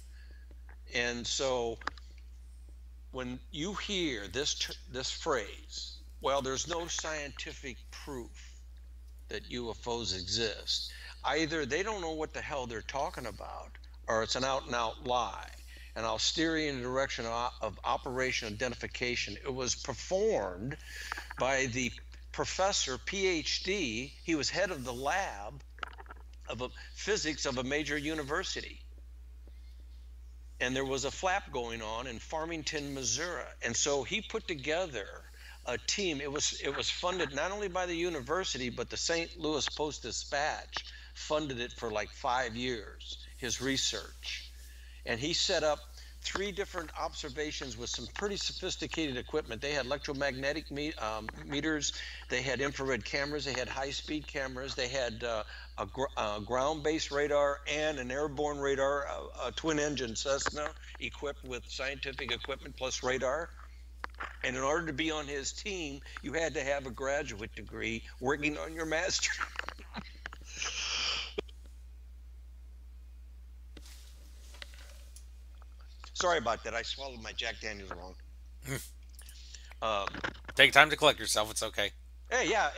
And so when you hear this phrase, well, there's no scientific proof that UFOs exist. Either they don't know what the hell they're talking about, or it's an out and out lie. And I'll steer you in the direction of Operation Identification. It was performed by the professor, PhD. He was head of the lab of physics of a major university. And there was a flap going on in Farmington, Missouri. And so he put together a team. It was funded not only by the university, but the St. Louis Post-Dispatch funded it for like 5 years, his research. And he set up 3 different observations with some pretty sophisticated equipment. They had electromagnetic meters, they had infrared cameras, they had high-speed cameras, they had a ground-based radar and an airborne radar, a twin-engine Cessna equipped with scientific equipment plus radar. And in order to be on his team, you had to have a graduate degree working on your master. Sorry about that. I swallowed my Jack Daniels wrong. Um, Take time to collect yourself. It's okay. Hey, yeah,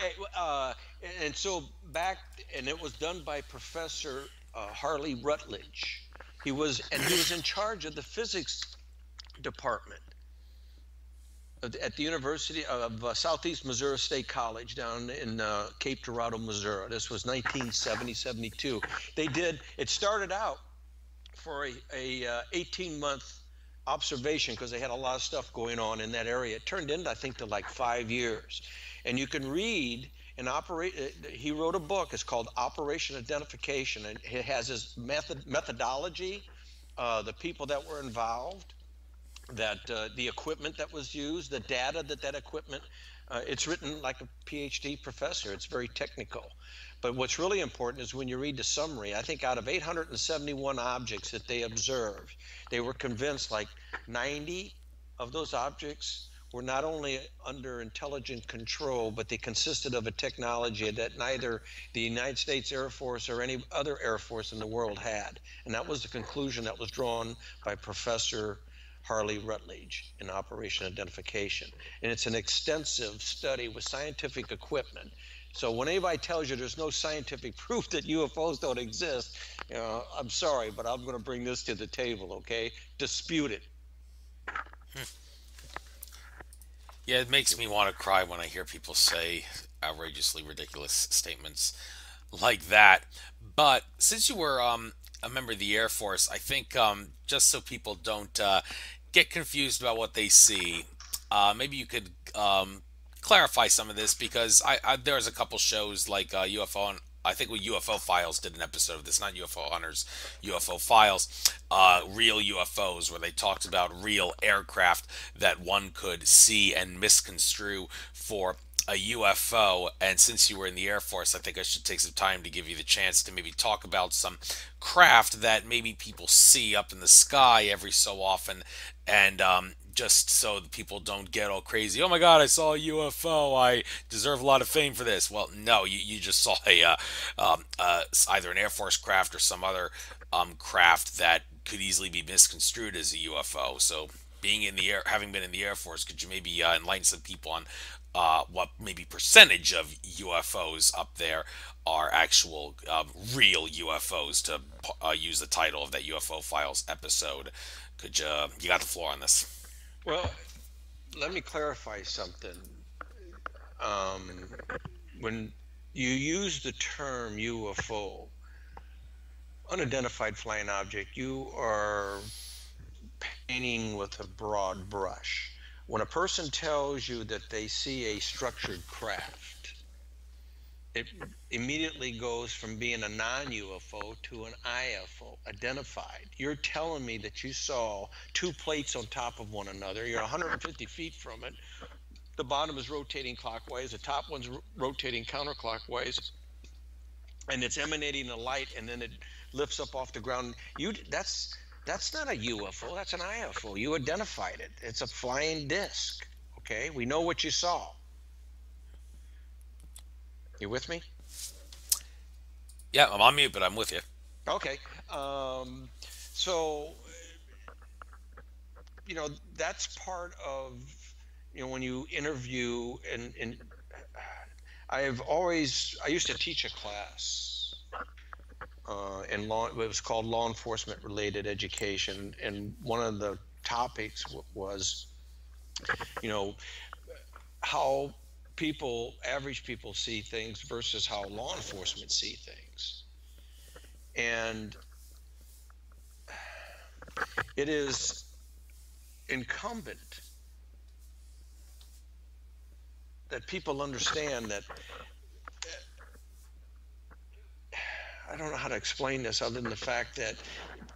and so back, and it was done by Professor Harley Rutledge. He was in charge of the physics department at the University of Southeast Missouri State College down in Cape Girardeau, Missouri. This was 1970, 72. It started out for a 18-month observation because they had a lot of stuff going on in that area. It turned into, I think, to like 5 years. And you can read and operate. He wrote a book. It's called Operation Identification, and it has his methodology, the people that were involved, that the equipment that was used, the data that equipment. It's written like a PhD professor. It's very technical. But what's really important is when you read the summary, I think out of 871 objects that they observed, they were convinced like 90 of those objects were not only under intelligent control, but they consisted of a technology that neither the United States Air Force or any other Air Force in the world had. And that was the conclusion that was drawn by Professor Harley Rutledge in Operation Identification. And it's an extensive study with scientific equipment. So when anybody tells you there's no scientific proof that UFOs don't exist, I'm sorry, but I'm going to bring this to the table, okay? Dispute it. Yeah, it makes me want to cry when I hear people say outrageously ridiculous statements like that. But since you were a member of the Air Force, I think just so people don't get confused about what they see, maybe you could clarify some of this because there's a couple shows like UFO and I think we UFO Files did an episode of this, not UFO Hunters, UFO Files, real UFOs, where they talked about real aircraft that one could see and misconstrue for a UFO. And since you were in the Air Force, I think I should take some time to give you the chance to maybe talk about some craft that maybe people see up in the sky every so often, and just so the people don't get all crazy. Oh my God, I saw a UFO. I deserve a lot of fame for this. Well, no, you just saw either an Air Force craft or some other craft that could easily be misconstrued as a UFO. So, being in the air, having been in the Air Force, could you maybe enlighten some people on what maybe percentage of UFOs up there are actual real UFOs? To use the title of that UFO Files episode, could you got the floor on this? Well, let me clarify something. Um, when you use the term UFO, unidentified flying object, you are painting with a broad brush. When a person tells you that they see a structured craft, it immediately goes from being a non-UFO to an IFO, identified. You're telling me that you saw 2 plates on top of one another. You're 150 feet from it. The bottom is rotating clockwise. The top one's rotating counterclockwise. And it's emanating a light, and then it lifts up off the ground. That's not a UFO. That's an IFO. You identified it. It's a flying disc. Okay, we know what you saw. You with me? Yeah, I'm on mute, but I'm with you. Okay. Um, so you know that's part of when you interview and I used to teach a class in law. It was called law enforcement related education, and one of the topics was you know how average people see things versus how law enforcement see things. And it is incumbent that people understand that I don't know how to explain this other than the fact that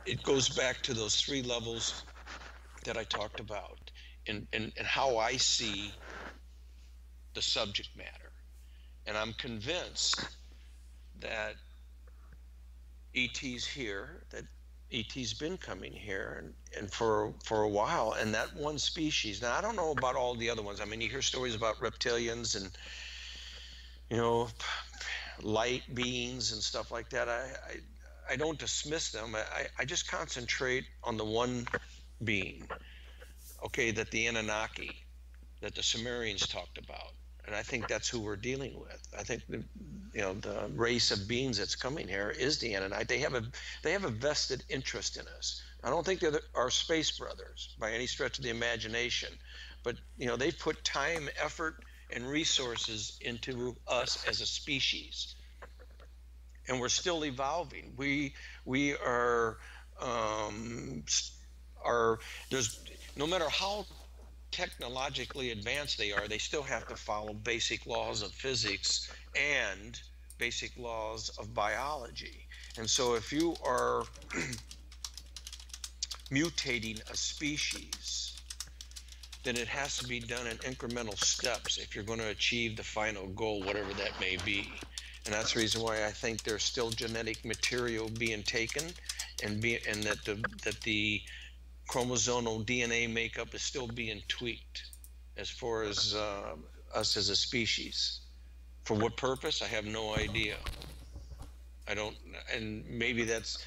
it goes back to those three levels that I talked about and how I see the subject matter. And I'm convinced that ET's here, that ET's been coming here and for a while, and that one species. Now I don't know about all the other ones. I mean, you hear stories about reptilians and you know light beings and stuff like that. I don't dismiss them. I just concentrate on the one being, okay, that the Anunnaki, that the Sumerians talked about. And I think that's who we're dealing with. I think the race of beings that's coming here is the Anunnaki. They have a vested interest in us. I don't think they're our space brothers by any stretch of the imagination, but they've put time, effort, and resources into us as a species, and we're still evolving. We are there's no matter how technologically advanced they still have to follow basic laws of physics and basic laws of biology. And so if you are mutating a species, then it has to be done in incremental steps if you're going to achieve the final goal, whatever that may be. And that's the reason why I think there's still genetic material being taken, and that the chromosomal DNA makeup is still being tweaked as far as us as a species. For what purpose? I have no idea. I don't, and maybe that's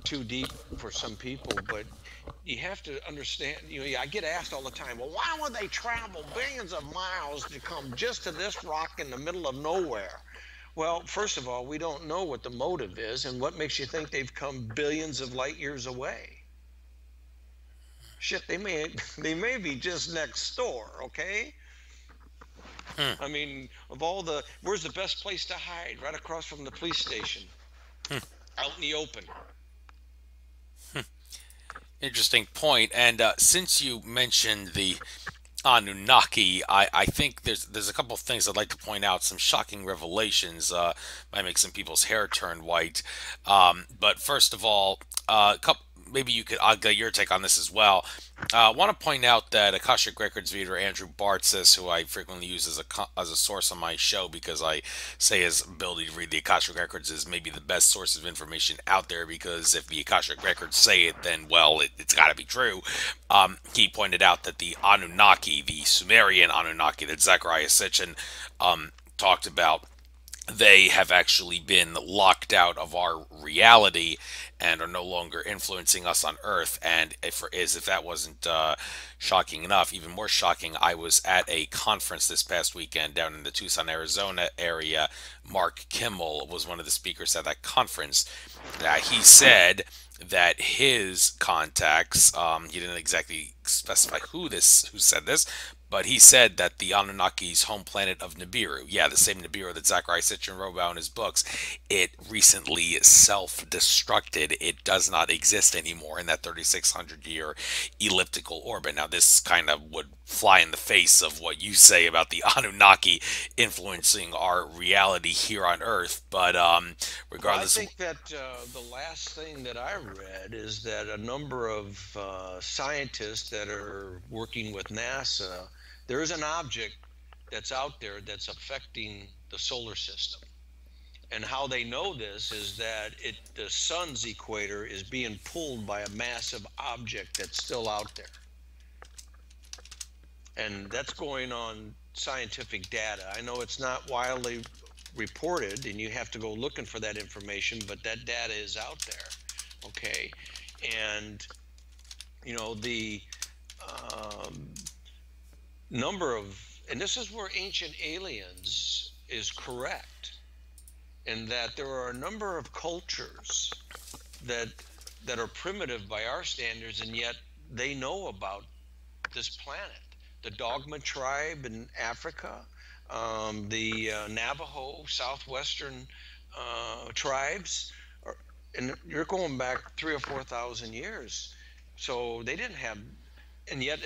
too deep for some people, but you have to understand. I get asked all the time, well, why would they travel billions of miles to come just to this rock in the middle of nowhere? Well, first of all, we don't know what the motive is, and what makes you think they've come billions of light years away? Shit, they may be just next door, okay? Hmm. I mean, where's the best place to hide? Right across from the police station, Hmm. out in the open. Interesting point. And since you mentioned the Anunnaki, I think there's a couple of things I'd like to point out. Some shocking revelations might make some people's hair turn white. But first of all, maybe I'll get your take on this as well. I want to point out that Akashic Records reader Andrew Bartzis, who I frequently use as a source on my show because I say his ability to read the Akashic Records is maybe the best source of information out there, because if the Akashic Records say it, then, well, it's got to be true. He pointed out that the Anunnaki, the Sumerian Anunnaki that Zechariah Sitchin talked about, they have actually been locked out of our reality and are no longer influencing us on Earth. And if that wasn't shocking enough, even more shocking, I was at a conference this past weekend down in the Tucson, Arizona area. Mark Kimmel was one of the speakers at that conference. He said that his contacts, he didn't exactly specify who said this, but he said that the Anunnaki's home planet of Nibiru, yeah, the same Nibiru that Zachariah Sitchin wrote about in his books, it recently self-destructed. It does not exist anymore in that 3,600-year elliptical orbit. Now, this kind of would fly in the face of what you say about the Anunnaki influencing our reality here on Earth, but Well, I regardless of... think that the last thing that I read is that a number of scientists that are working with NASA, there is an object that's out there that's affecting the solar system. And how they know this is that the sun's equator is being pulled by a massive object that's still out there. And that's going on scientific data. I know it's not widely reported and you have to go looking for that information, but that data is out there. Okay. And, the um, number of, and this is where ancient aliens is correct, in that there are a number of cultures that are primitive by our standards, and yet they know about this planet. The Dogma tribe in Africa, the Navajo, southwestern tribes, are, and you're going back 3 or 4 thousand years. So they didn't have, and yet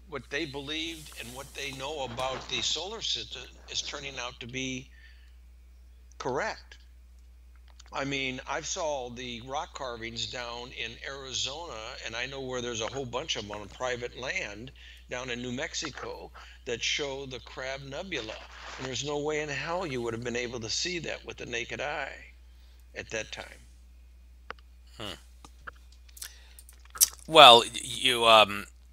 what they believed and what they know about the solar system is turning out to be correct. I mean, I've saw the rock carvings down in Arizona, and I know where there's a whole bunch of them on private land down in New Mexico that show the Crab Nebula. And there's no way in hell you would have been able to see that with the naked eye at that time. Hmm. Well, you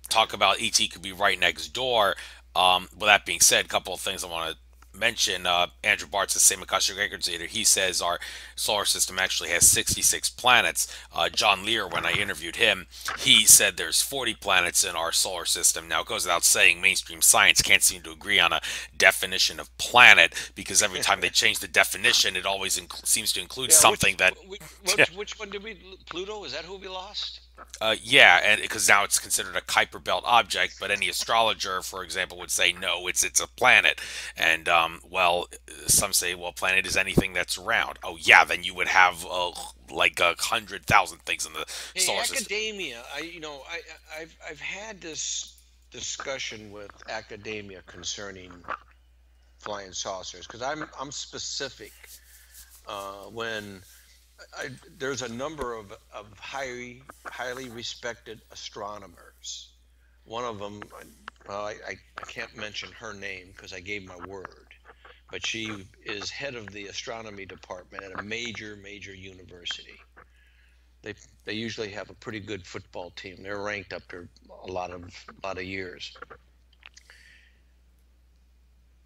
talk about ET could be right next door. With that being said, a couple of things I want to mention. Andrew Bart's the same Akashic Records Theater. He says our solar system actually has 66 planets. John Lear, when I interviewed him, he said there's 40 planets in our solar system. Now, it goes without saying, mainstream science can't seem to agree on a definition of planet because every time they change the definition, it always seems to include Yeah, something that which one did we, Pluto? Is that who we lost? yeah, and because now it's considered a Kuiper Belt object, but any astrologer, for example, would say no, it's a planet. And well, some say, well, planet is anything that's round. Oh yeah, then you would have like 100,000 things in the Hey, solar system. academia. I've had this discussion with academia concerning flying saucers because I'm specific. When there's a number of highly respected astronomers. One of them, well, I can't mention her name because I gave my word, but she is head of the astronomy department at a major university. They they usually have a pretty good football team. They're ranked up there a lot of years.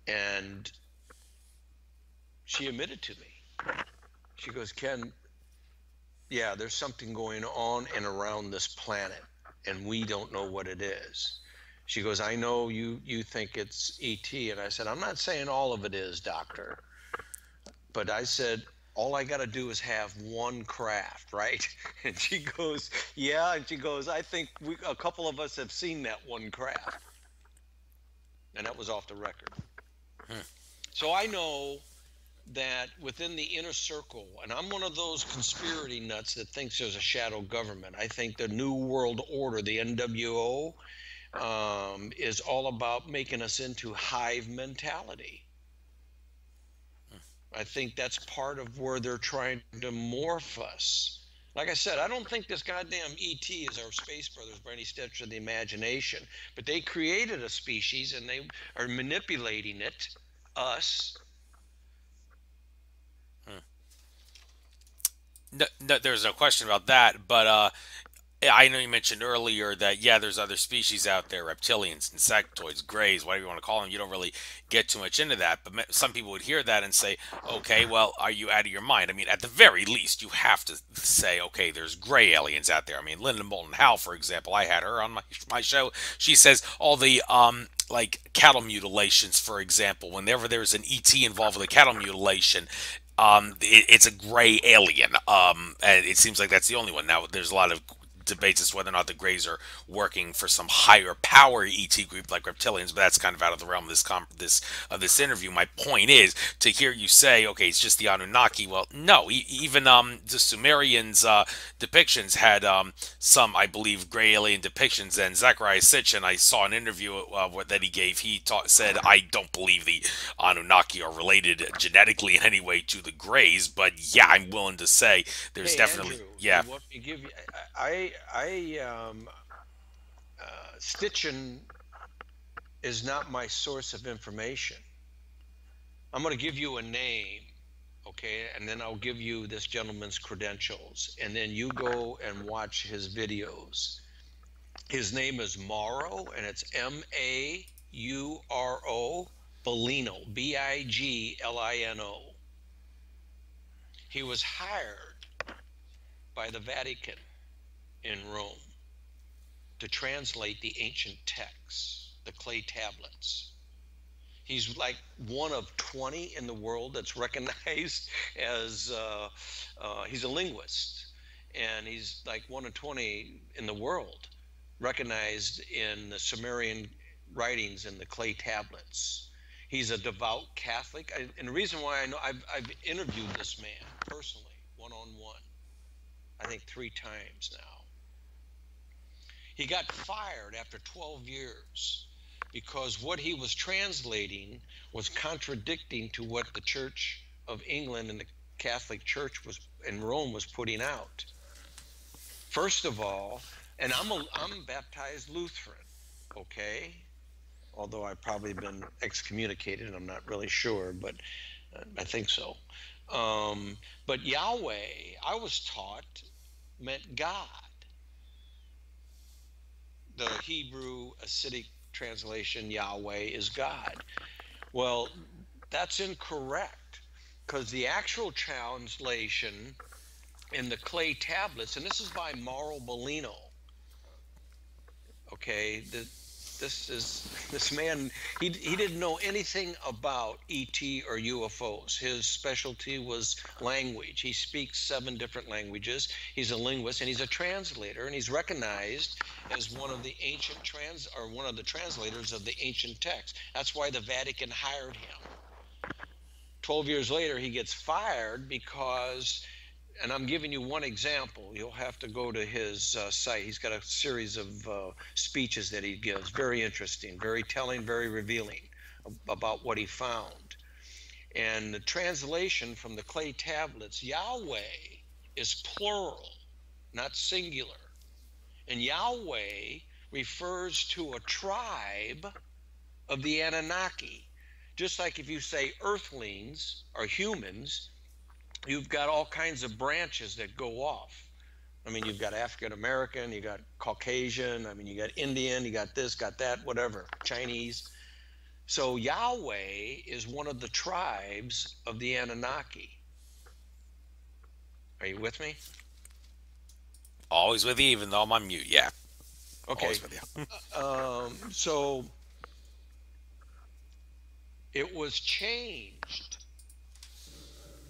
And she admitted to me. She goes, Ken, yeah, there's something going on and around this planet, and we don't know what it is. She goes, I know you think it's ET, and I said, I'm not saying all of it is, doctor, but I said all I got to do is have one craft, right? And she goes, yeah, and she goes, I think a couple of us have seen that one craft, and that was off the record. Hmm. So I know that within the inner circle, and I'm one of those conspiracy nuts that thinks there's a shadow government. I think the New World Order, the NWO, is all about making us into hive mentality. I think that's part of where they're trying to morph us. Like I said, I don't think this goddamn ET is our space brothers by any stretch of the imagination, but they created a species and they are manipulating it, us. Hmm. No, no, there's no question about that, but I know you mentioned earlier that yeah, there's other species out there, reptilians, insectoids, greys, whatever you want to call them. You don't really get too much into that, but some people would hear that and say, okay, well, are you out of your mind? I mean, at the very least, you have to say, okay, there's gray aliens out there. I mean, Linda Moulton Howe, for example, I had her on my show. She says all the like cattle mutilations, for example, whenever there's an ET involved with a cattle mutilation, it's a gray alien. And it seems like that's the only one. Now, there's a lot of debates as to whether or not the Greys are working for some higher power ET group like reptilians, but that's kind of out of the realm of this interview. My point is to hear you say, okay, it's just the Anunnaki. Well, no, even the Sumerians depictions had some, I believe, gray alien depictions. And Zachariah Sitchin, I saw an interview that he gave. He said, I don't believe the Anunnaki are related genetically in any way to the Greys, but yeah, I'm willing to say there's Hey, definitely, Andrew, yeah. you want me to give you? Stitching is not my source of information. I'm going to give you a name, Okay, and then I'll give you this gentleman's credentials, and then you go and watch his videos. His name is Mauro, and it's Mauro Bellino, Biglino. He was hired by the Vatican in Rome to translate the ancient texts, the clay tablets. He's like one of 20 in the world that's recognized as, he's a linguist, and he's like one of 20 in the world recognized in the Sumerian writings and the clay tablets. He's a devout Catholic. And the reason why I know, I've interviewed this man personally, one on one, I think 3 times now. He got fired after 12 years because what he was translating was contradicting to what the Church of England and the Catholic Church was in Rome was putting out. First of all, and I'm baptized Lutheran, okay? Although I've probably been excommunicated, I'm not really sure, but I think so. But Yahweh, I was taught, meant God. The Hebrew Assidic translation, Yahweh, is God. Well, that's incorrect, because the actual translation in the clay tablets, and this is by Mauro Bellino, okay, this man, he didn't know anything about ET or UFOs. His specialty was language. He speaks 7 different languages. He's a linguist, and he's a translator, and he's recognized as one of the ancient one of the translators of the ancient text. That's why the Vatican hired him. 12 years later, he gets fired because, and I'm giving you one example. You'll have to go to his site. He's got a series of speeches that he gives. Very interesting, very telling, very revealing about what he found. And the translation from the clay tablets, Yahweh is plural, not singular. And Yahweh refers to a tribe of the Anunnaki. Just like if you say earthlings are humans, you've got all kinds of branches that go off. I mean, you've got African American, you got Caucasian, I mean, you got Indian, you got this, got that, whatever, Chinese. So Yahweh is one of the tribes of the Anunnaki. Are you with me? Always with you, even though I'm on mute. Yeah, Okay. always with you. So it was changed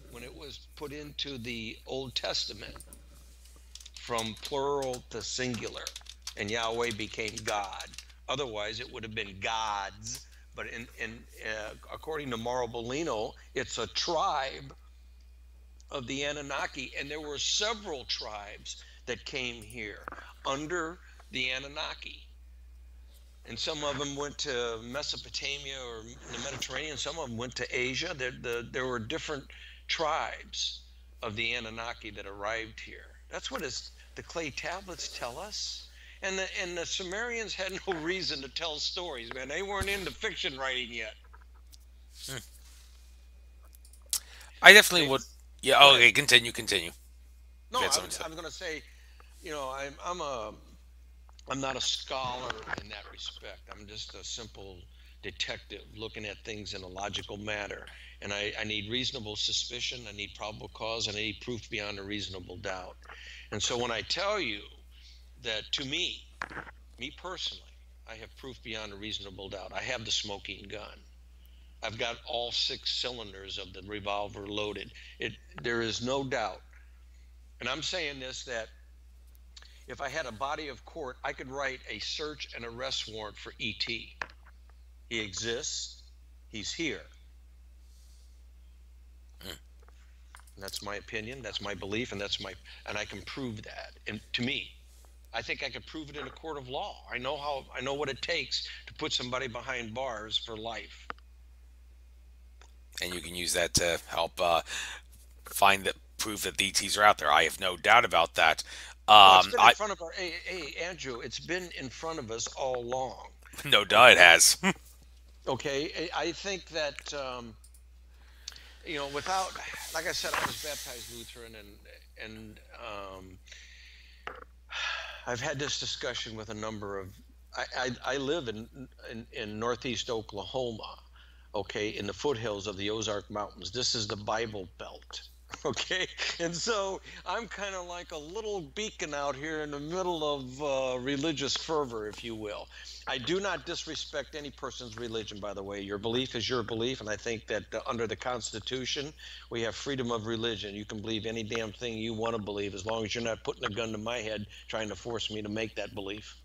when it was put into the Old Testament from plural to singular, and Yahweh became God. Otherwise, it would have been gods. But according to Mauro Bellino, it's a tribe of the Anunnaki, and there were several tribes that came here under the Anunnaki. And some of them went to Mesopotamia or the Mediterranean. Some of them went to Asia. There were different tribes of the Anunnaki that arrived here. That's what the clay tablets tell us. And the Sumerians had no reason to tell stories, man. They weren't into fiction writing yet. I definitely They, would. Yeah. go Oh, ahead. okay. Continue. No, You had something to say. I'm going to say, I'm not a scholar in that respect. I'm just a simple detective looking at things in a logical manner. And I need reasonable suspicion, I need probable cause, and I need proof beyond a reasonable doubt. And so when I tell you that, to me personally, I have proof beyond a reasonable doubt. I have the smoking gun. I've got all 6 cylinders of the revolver loaded. There is no doubt. And I'm saying this, that if I had a body of court, I could write a search and arrest warrant for E.T. He exists. He's here. And that's my opinion. That's my belief, and and I can prove that. And to me, I think I could prove it in a court of law. I know what it takes to put somebody behind bars for life. And you can use that to help find the proof that the ETs are out there. I have no doubt about that. Well, it's been in I front of hey, Andrew, it's been in front of us all along. no doubt it Okay. has. Okay. I think that without, like I said, I was baptized Lutheran, and I've had this discussion with a number of. I live in northeast Oklahoma, okay, in the foothills of the Ozark Mountains. This is the Bible Belt, okay, and so I'm kind of like a little beacon out here in the middle of religious fervor, if you will. I do not disrespect any person's religion, by the way. Your belief is your belief, and I think that under the Constitution, we have freedom of religion. You can believe any damn thing you want to believe, as long as you're not putting a gun to my head trying to force me to make that belief.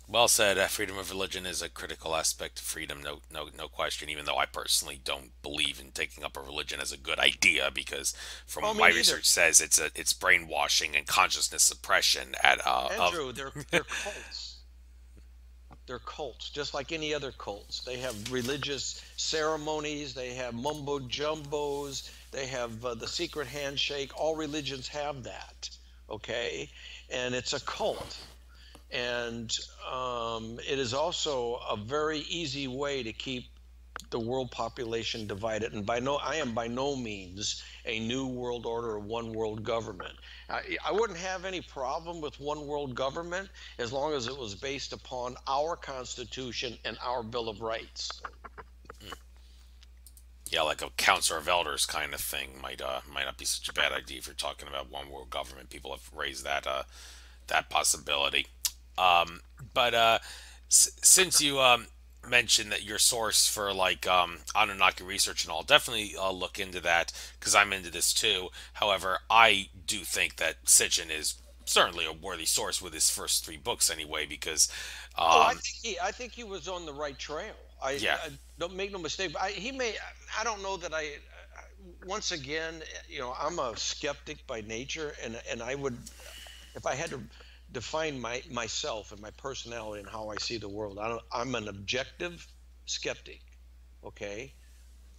Well said. Freedom of religion is a critical aspect of freedom, no question. Even though I personally don't believe in taking up a religion as a good idea, because from Oh, what me my neither. research says, it's brainwashing and consciousness suppression at of. Andrew, they're cults. They're cults, just like any other cults. They have religious ceremonies, they have mumbo jumbos, they have the secret handshake. All religions have that, okay? And it's a cult. And it is also a very easy way to keep the world population divided. And I am by no means a new world order or one world government. I wouldn't have any problem with one world government as long as it was based upon our Constitution and our Bill of Rights. Yeah, like a council of elders kind of thing might not be such a bad idea if you're talking about one world government. People have raised that possibility. But since you mentioned that your source for like Anunnaki research and all, definitely look into that because I'm into this too. However, I do think that Sitchin is certainly a worthy source with his first three books anyway, because Oh, um, I think he was on the right trail. yeah, I don't make no mistake. He may. I don't know that I. Once again, I'm a skeptic by nature, and I would, if I had to define myself and my personality and how I see the world, I'm an objective skeptic. Okay,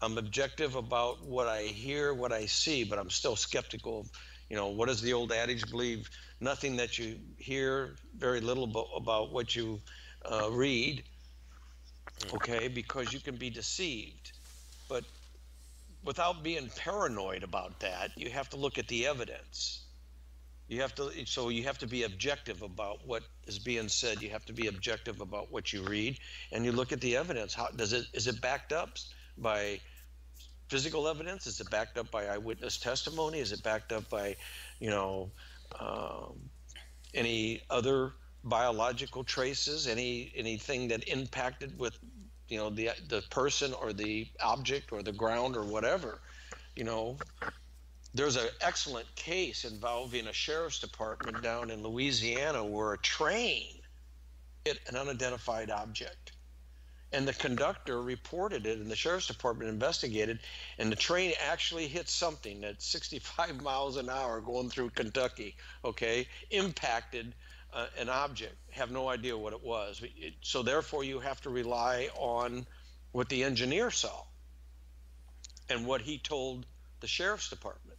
I'm objective about what I hear, what I see, but I'm still skeptical of, what does the old adage believe? Nothing that you hear, very little about what you read, okay, because you can be deceived. But without being paranoid about that, you have to look at the evidence. You have to be objective about what is being said. You have to be objective about what you read, and you look at the evidence. Is it backed up by physical evidence? Is it backed up by eyewitness testimony? Is it backed up by, you know, um, any other biological traces? Anything that impacted with, the person or the object or the ground or whatever? You know, there's an excellent case involving a sheriff's department down in Louisiana where a train hit an unidentified object, and the conductor reported it, and the sheriff's department investigated, and the train actually hit something at 65 miles an hour going through Kentucky, okay, impacted an object. Have no idea what it was. So therefore you have to rely on what the engineer saw and what he told the sheriff's department,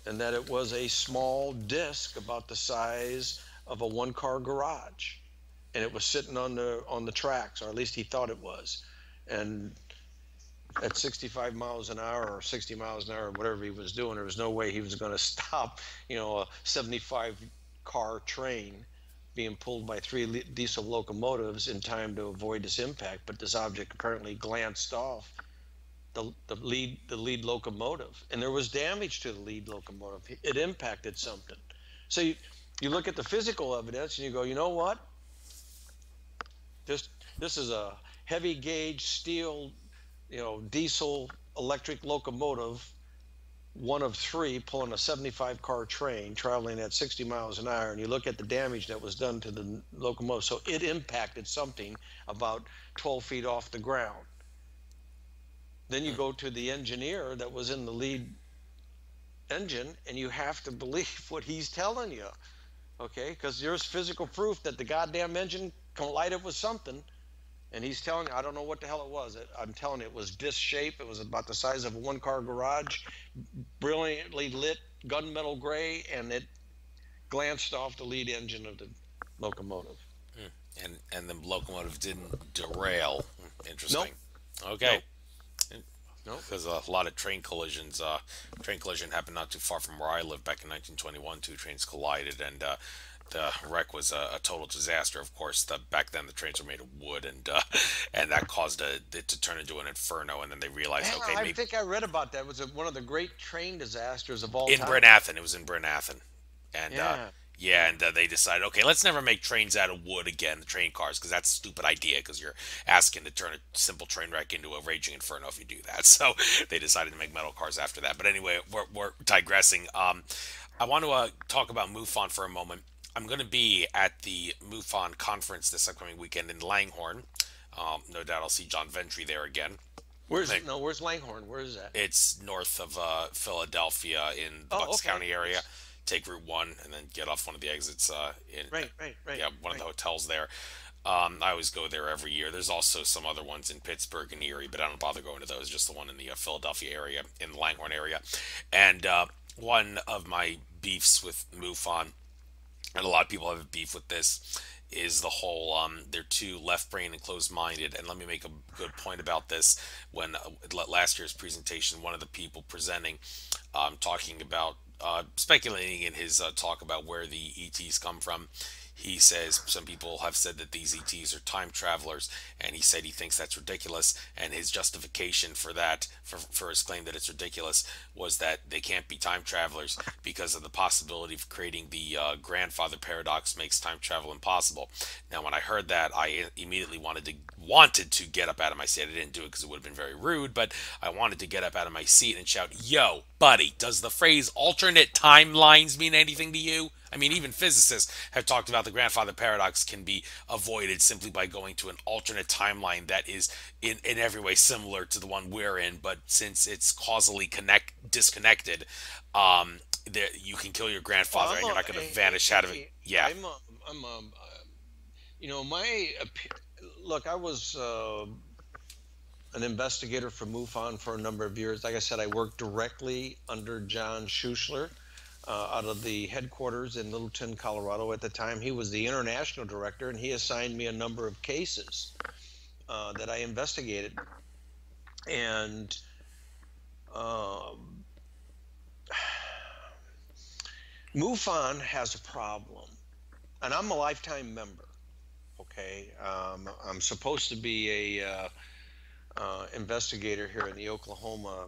and that it was a small disc about the size of a one-car garage, and it was sitting on the tracks, or at least he thought it was. And at 65 miles an hour or 60 miles an hour, whatever he was doing, there was no way he was going to stop, a 75 car train being pulled by three diesel locomotives in time to avoid this impact. But this object apparently glanced off the lead locomotive, and there was damage to the lead locomotive. It impacted something. So you look at the physical evidence and you go, you know what? This is a heavy gauge steel, diesel electric locomotive, one of three, pulling a 75 car train traveling at 60 miles an hour. And you look at the damage that was done to the locomotive. So it impacted something about 12 feet off the ground. Then you go to the engineer that was in the lead engine, and you have to believe what he's telling you, okay? Because there's physical proof that the goddamn engine collided with something, and he's telling you, I don't know what the hell it was. I'm telling you, it was disc shape. It was about the size of a one-car garage, brilliantly lit gunmetal gray, and it glanced off the lead engine of the locomotive. and the locomotive didn't derail. Interesting. Nope, Okay. nope, nope. Because a lot of train collisions, train collision happened not too far from where I live back in 1921. Two trains collided, and the wreck was a total disaster. Of course, back then the trains were made of wood, and that caused it to turn into an inferno. And then they realized, Yeah, okay, I maybe think I read about that. It was one of the great train disasters of all in time. Brynathan, it was in Brynathan, and Yeah, yeah, and they decided, okay, let's never make trains out of wood again, the train cars, because that's a stupid idea, because you're asking to turn a simple train wreck into a raging inferno if you do that. So they decided to make metal cars after that. But anyway, we're digressing. I want to talk about MUFON for a moment. I'm going to be at the MUFON conference this upcoming weekend in Langhorne. No doubt I'll see John Ventry there again. where's no? Where's Langhorne? Where is that? It's north of Philadelphia in the Oh, Bucks okay. County area. It's Take Route 1 and then get off one of the exits in right, right, right, yeah, one of the right. hotels there. I always go there every year. There's also some other ones in Pittsburgh and Erie, but I don't bother going to those. Just the one in the Philadelphia area, in the Langhorne area. And one of my beefs with MUFON, and a lot of people have a beef with this, is the whole they're too left brain and closed minded. And let me make a good point about this. When last year's presentation, one of the people presenting, talking about speculating in his talk about where the ETs come from, he says some people have said that these ETs are time travelers, and he said he thinks that's ridiculous. And his justification for that, for his claim that it's ridiculous, was that they can't be time travelers because of the possibility of creating the grandfather paradox makes time travel impossible. Now, when I heard that, I immediately wanted to get up out of my seat. I didn't do it because it would have been very rude, but I wanted to get up out of my seat and shout, "Yo, buddy, does the phrase alternate timelines mean anything to you?" I mean, even physicists have talked about the grandfather paradox can be avoided simply by going to an alternate timeline that is in every way similar to the one we're in, but since it's causally disconnected, there, you can kill your Well, grandfather and you're not going to vanish out of it. Yeah. I'm a, my look. I was an investigator for MUFON for a number of years. Like I said, I worked directly under John Schuessler out of the headquarters in Littleton, Colorado. At the time, he was the international director, and he assigned me a number of cases that I investigated. And um, MUFON has a problem, and I'm a lifetime member. Okay, I'm supposed to be a investigator here in the Oklahoma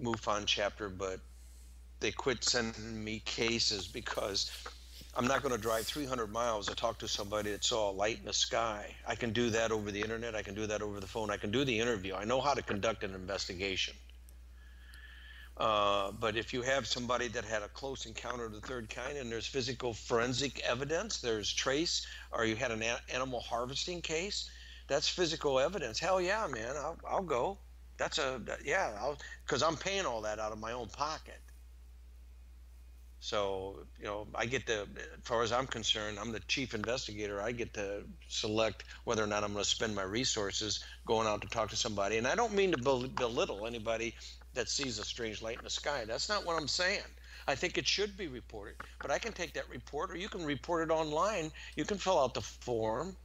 MUFON chapter, but they quit sending me cases because I'm not going to drive 300 miles to talk to somebody that saw a light in the sky. I can do that over the internet. I can do that over the phone. I can do the interview. I know how to conduct an investigation. But if you have somebody that had a close encounter of the third kind and there's physical forensic evidence, there's trace, or you had an animal harvesting case, that's physical evidence. Hell yeah, man, I'll go. Yeah, because I'm paying all that out of my own pocket. So, I get to, as far as I'm concerned, I'm the chief investigator. I get to select whether or not I'm going to spend my resources going out to talk to somebody. And I don't mean to belittle anybody that sees a strange light in the sky. That's not what I'm saying. I think it should be reported, but I can take that report, or you can report it online. You can fill out the form.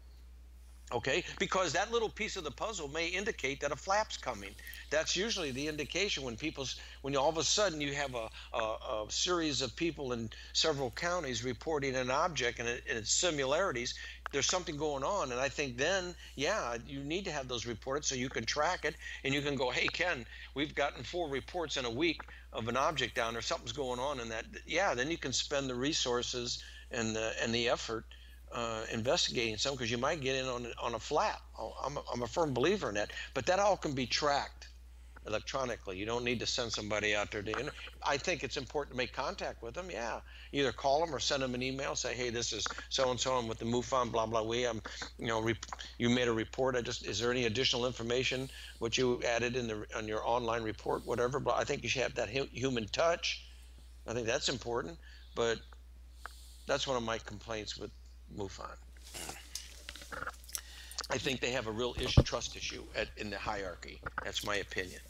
Okay, because that little piece of the puzzle may indicate that a flap's coming. That's usually the indication when all of a sudden you have a series of people in several counties reporting an object and its similarities. There's something going on, and I think then, yeah, you need to have those reported so you can track it and you can go, hey, Ken, we've gotten 4 reports in a week of an object down there. Something's going on in that. Yeah, then you can spend the resources and the effort investigating some, because you might get in on a flap. I'm a firm believer in that, but that all can be tracked electronically. You don't need to send somebody out there to. I think it's important to make contact with them. Yeah, either call them or send them an email. Say, hey, this is so and so. I'm with the MUFON. Blah blah. You made a report. Is there any additional information what you added on your online report, whatever? But I think you should have that human touch. I think that's important. But that's one of my complaints with MUFON. I think they have a real trust issue in the hierarchy. That's my opinion.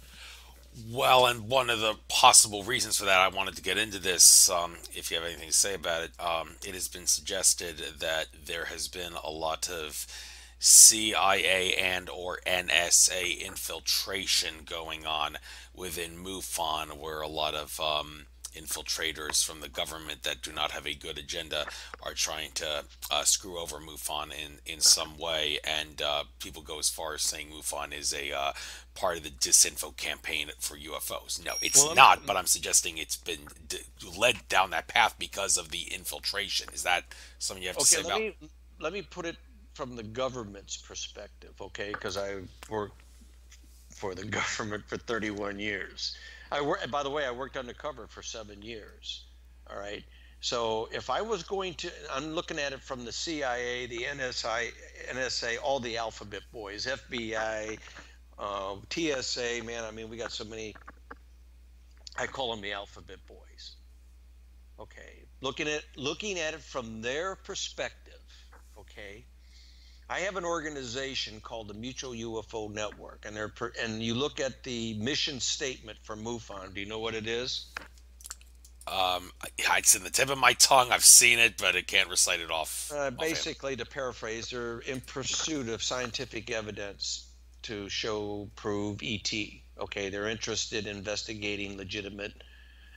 Well, and one of the possible reasons for that, I wanted to get into this, if you have anything to say about it, it has been suggested that there has been a lot of CIA and or NSA infiltration going on within MUFON, where a lot of infiltrators from the government that do not have a good agenda are trying to screw over MUFON in some way, and people go as far as saying MUFON is a part of the disinfo campaign for UFOs. No, Well, it's not, but I'm suggesting it's been led down that path because of the infiltration. Is that something you have to okay, say about? let me put it from the government's perspective, okay? Because I worked for the government for 31 years. By the way, I worked undercover for 7 years. All right. So if I was going to, I'm looking at it from the CIA, the NSA, all the alphabet boys, FBI, TSA. Man, I mean, we got so many. I call them the alphabet boys. Okay. Looking at it from their perspective. Okay. I have an organization called the Mutual UFO Network, and and you look at the mission statement for MUFON. Do you know what it is? It's in the tip of my tongue. I've seen it, but I can't recite it offhand. Basically, to paraphrase, they're in pursuit of scientific evidence to show, prove ET. Okay, they're interested in investigating legitimate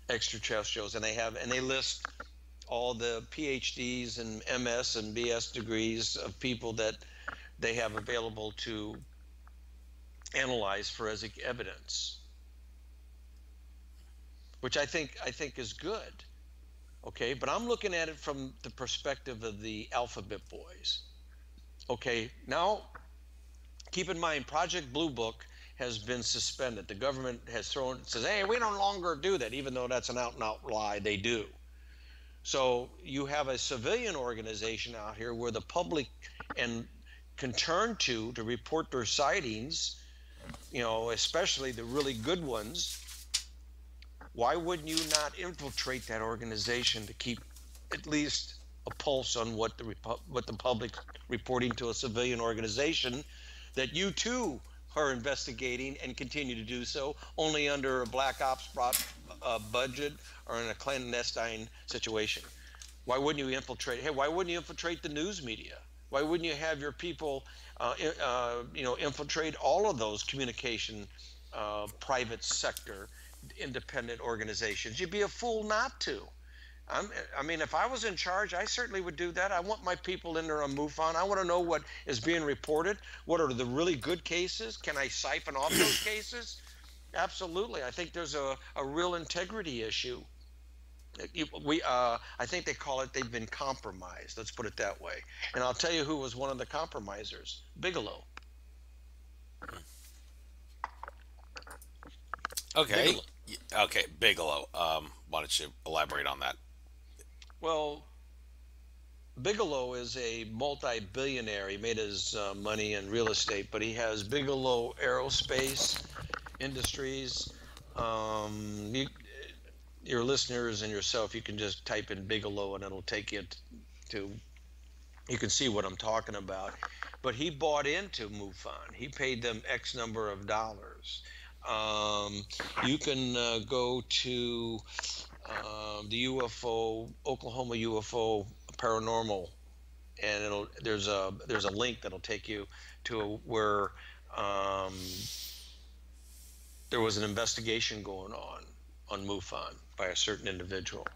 extraterrestrials, and they list all the PhDs and MS and BS degrees of people that they have available to analyze forensic evidence, which I think is good. Okay, but I'm looking at it from the perspective of the alphabet boys. Okay, now keep in mind, Project Blue Book has been suspended. The government has says, hey, we no longer do that, even though that's an out and out lie. They do. So you have a civilian organization out here where the public and can turn to report their sightings, especially the really good ones. Why wouldn't you not infiltrate that organization to keep at least a pulse on what the public reporting to a civilian organization that you too are investigating and continue to do so, only under a black ops budget or in a clandestine situation? Why wouldn't you infiltrate? Hey, why wouldn't you infiltrate the news media? Why wouldn't you have your people, infiltrate all of those communication, private sector, independent organizations? You'd be a fool not to. I mean, if I was in charge, I certainly would do that. I want my people in there on MUFON. I want to know what is being reported. What are the really good cases? Can I siphon off those cases? Absolutely. I think there's a real integrity issue. I think they call it, they've been compromised. Let's put it that way. And I'll tell you who was one of the compromisers: Bigelow. Okay. Bigelow. Okay, Bigelow. Why don't you elaborate on that? Well, Bigelow is a multi-billionaire. He made his money in real estate, but he has Bigelow Aerospace Industries. You, your listeners and yourself, you can just type in Bigelow and it'll take you to, you can see what I'm talking about. But he bought into MUFON. He paid them X number of dollars. You can go to the Oklahoma UFO Paranormal, and there's a link that'll take you to where um, there was an investigation going on MUFON by a certain individual.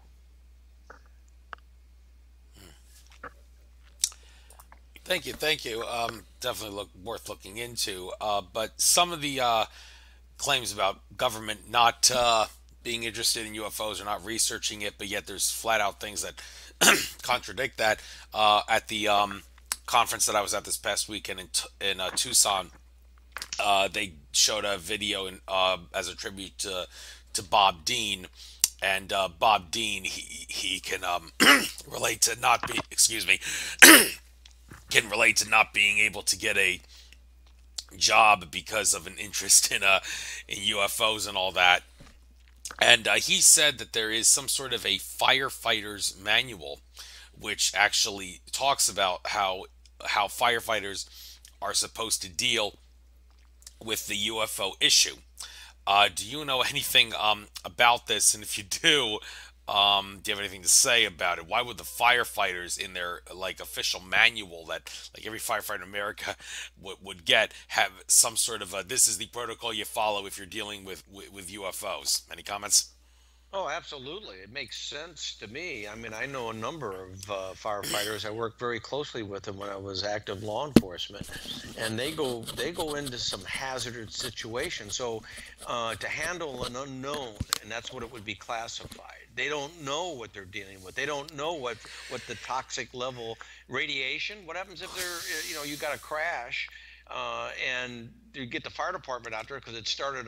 Thank you, thank you. Definitely worth looking into. But some of the claims about government not being interested in UFOs or not researching it, but yet there's flat out things that contradict that. At the conference that I was at this past weekend in Tucson, they showed a video as a tribute to Bob Dean, and Bob Dean he can relate to not be excuse me can relate to not being able to get a job because of an interest in UFOs and all that. And he said that there is some sort of a firefighter's manual, which actually talks about how firefighters are supposed to deal with the UFO issue. Do you know anything about this? And if you do, Do you have anything to say about it? Why would the firefighters in their like official manual that like every firefighter in America would get have some sort of a this is the protocol you follow if you're dealing with UFOs? Any comments? Oh, absolutely. It makes sense to me. I mean, I know a number of firefighters. I worked very closely with them when I was active law enforcement, and they go into some hazardous situations. So, to handle an unknown, and that's what it would be classified. They don't know what they're dealing with. They don't know what the toxic level radiation. What happens if you got a crash, and you get the fire department out there because it started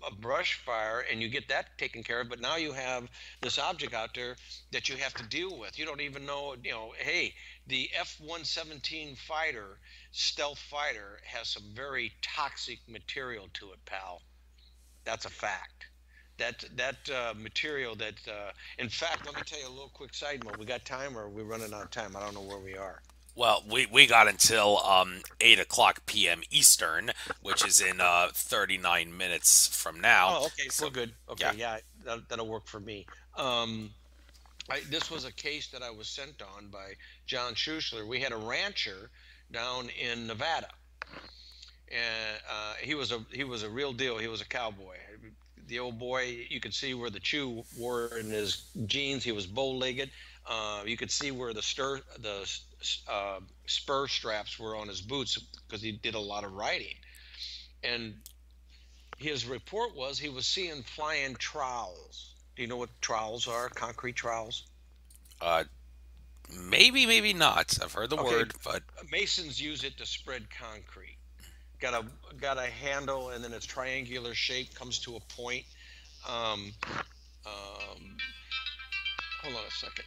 a brush fire, and you get that taken care of, but now you have this object out there that you have to deal with. You don't even know, hey, the F-117 fighter, stealth fighter, has some very toxic material to it, pal. That's a fact. That material that in fact, let me tell you a little quick side note. We got time, or are we running out of time? I don't know where we are. Well, we got until 8 o'clock p.m. Eastern, which is in 39 minutes from now. Oh, okay, So we're good. Okay, yeah. yeah, that'll work for me. This was a case that I was sent on by John Schuessler. We had a rancher down in Nevada, and he was a real deal. He was a cowboy. The old boy, you could see where the chew wore in his jeans. He was bow-legged. You could see where the spur straps were on his boots because he did a lot of riding. And his report was he was seeing flying trowels. Do you know what trowels are? Concrete trowels? Uh, maybe not. I've heard the Okay, word, but masons use it to spread concrete. Got a handle, and then it's triangular shape, comes to a point. Um, um, Hold on a second.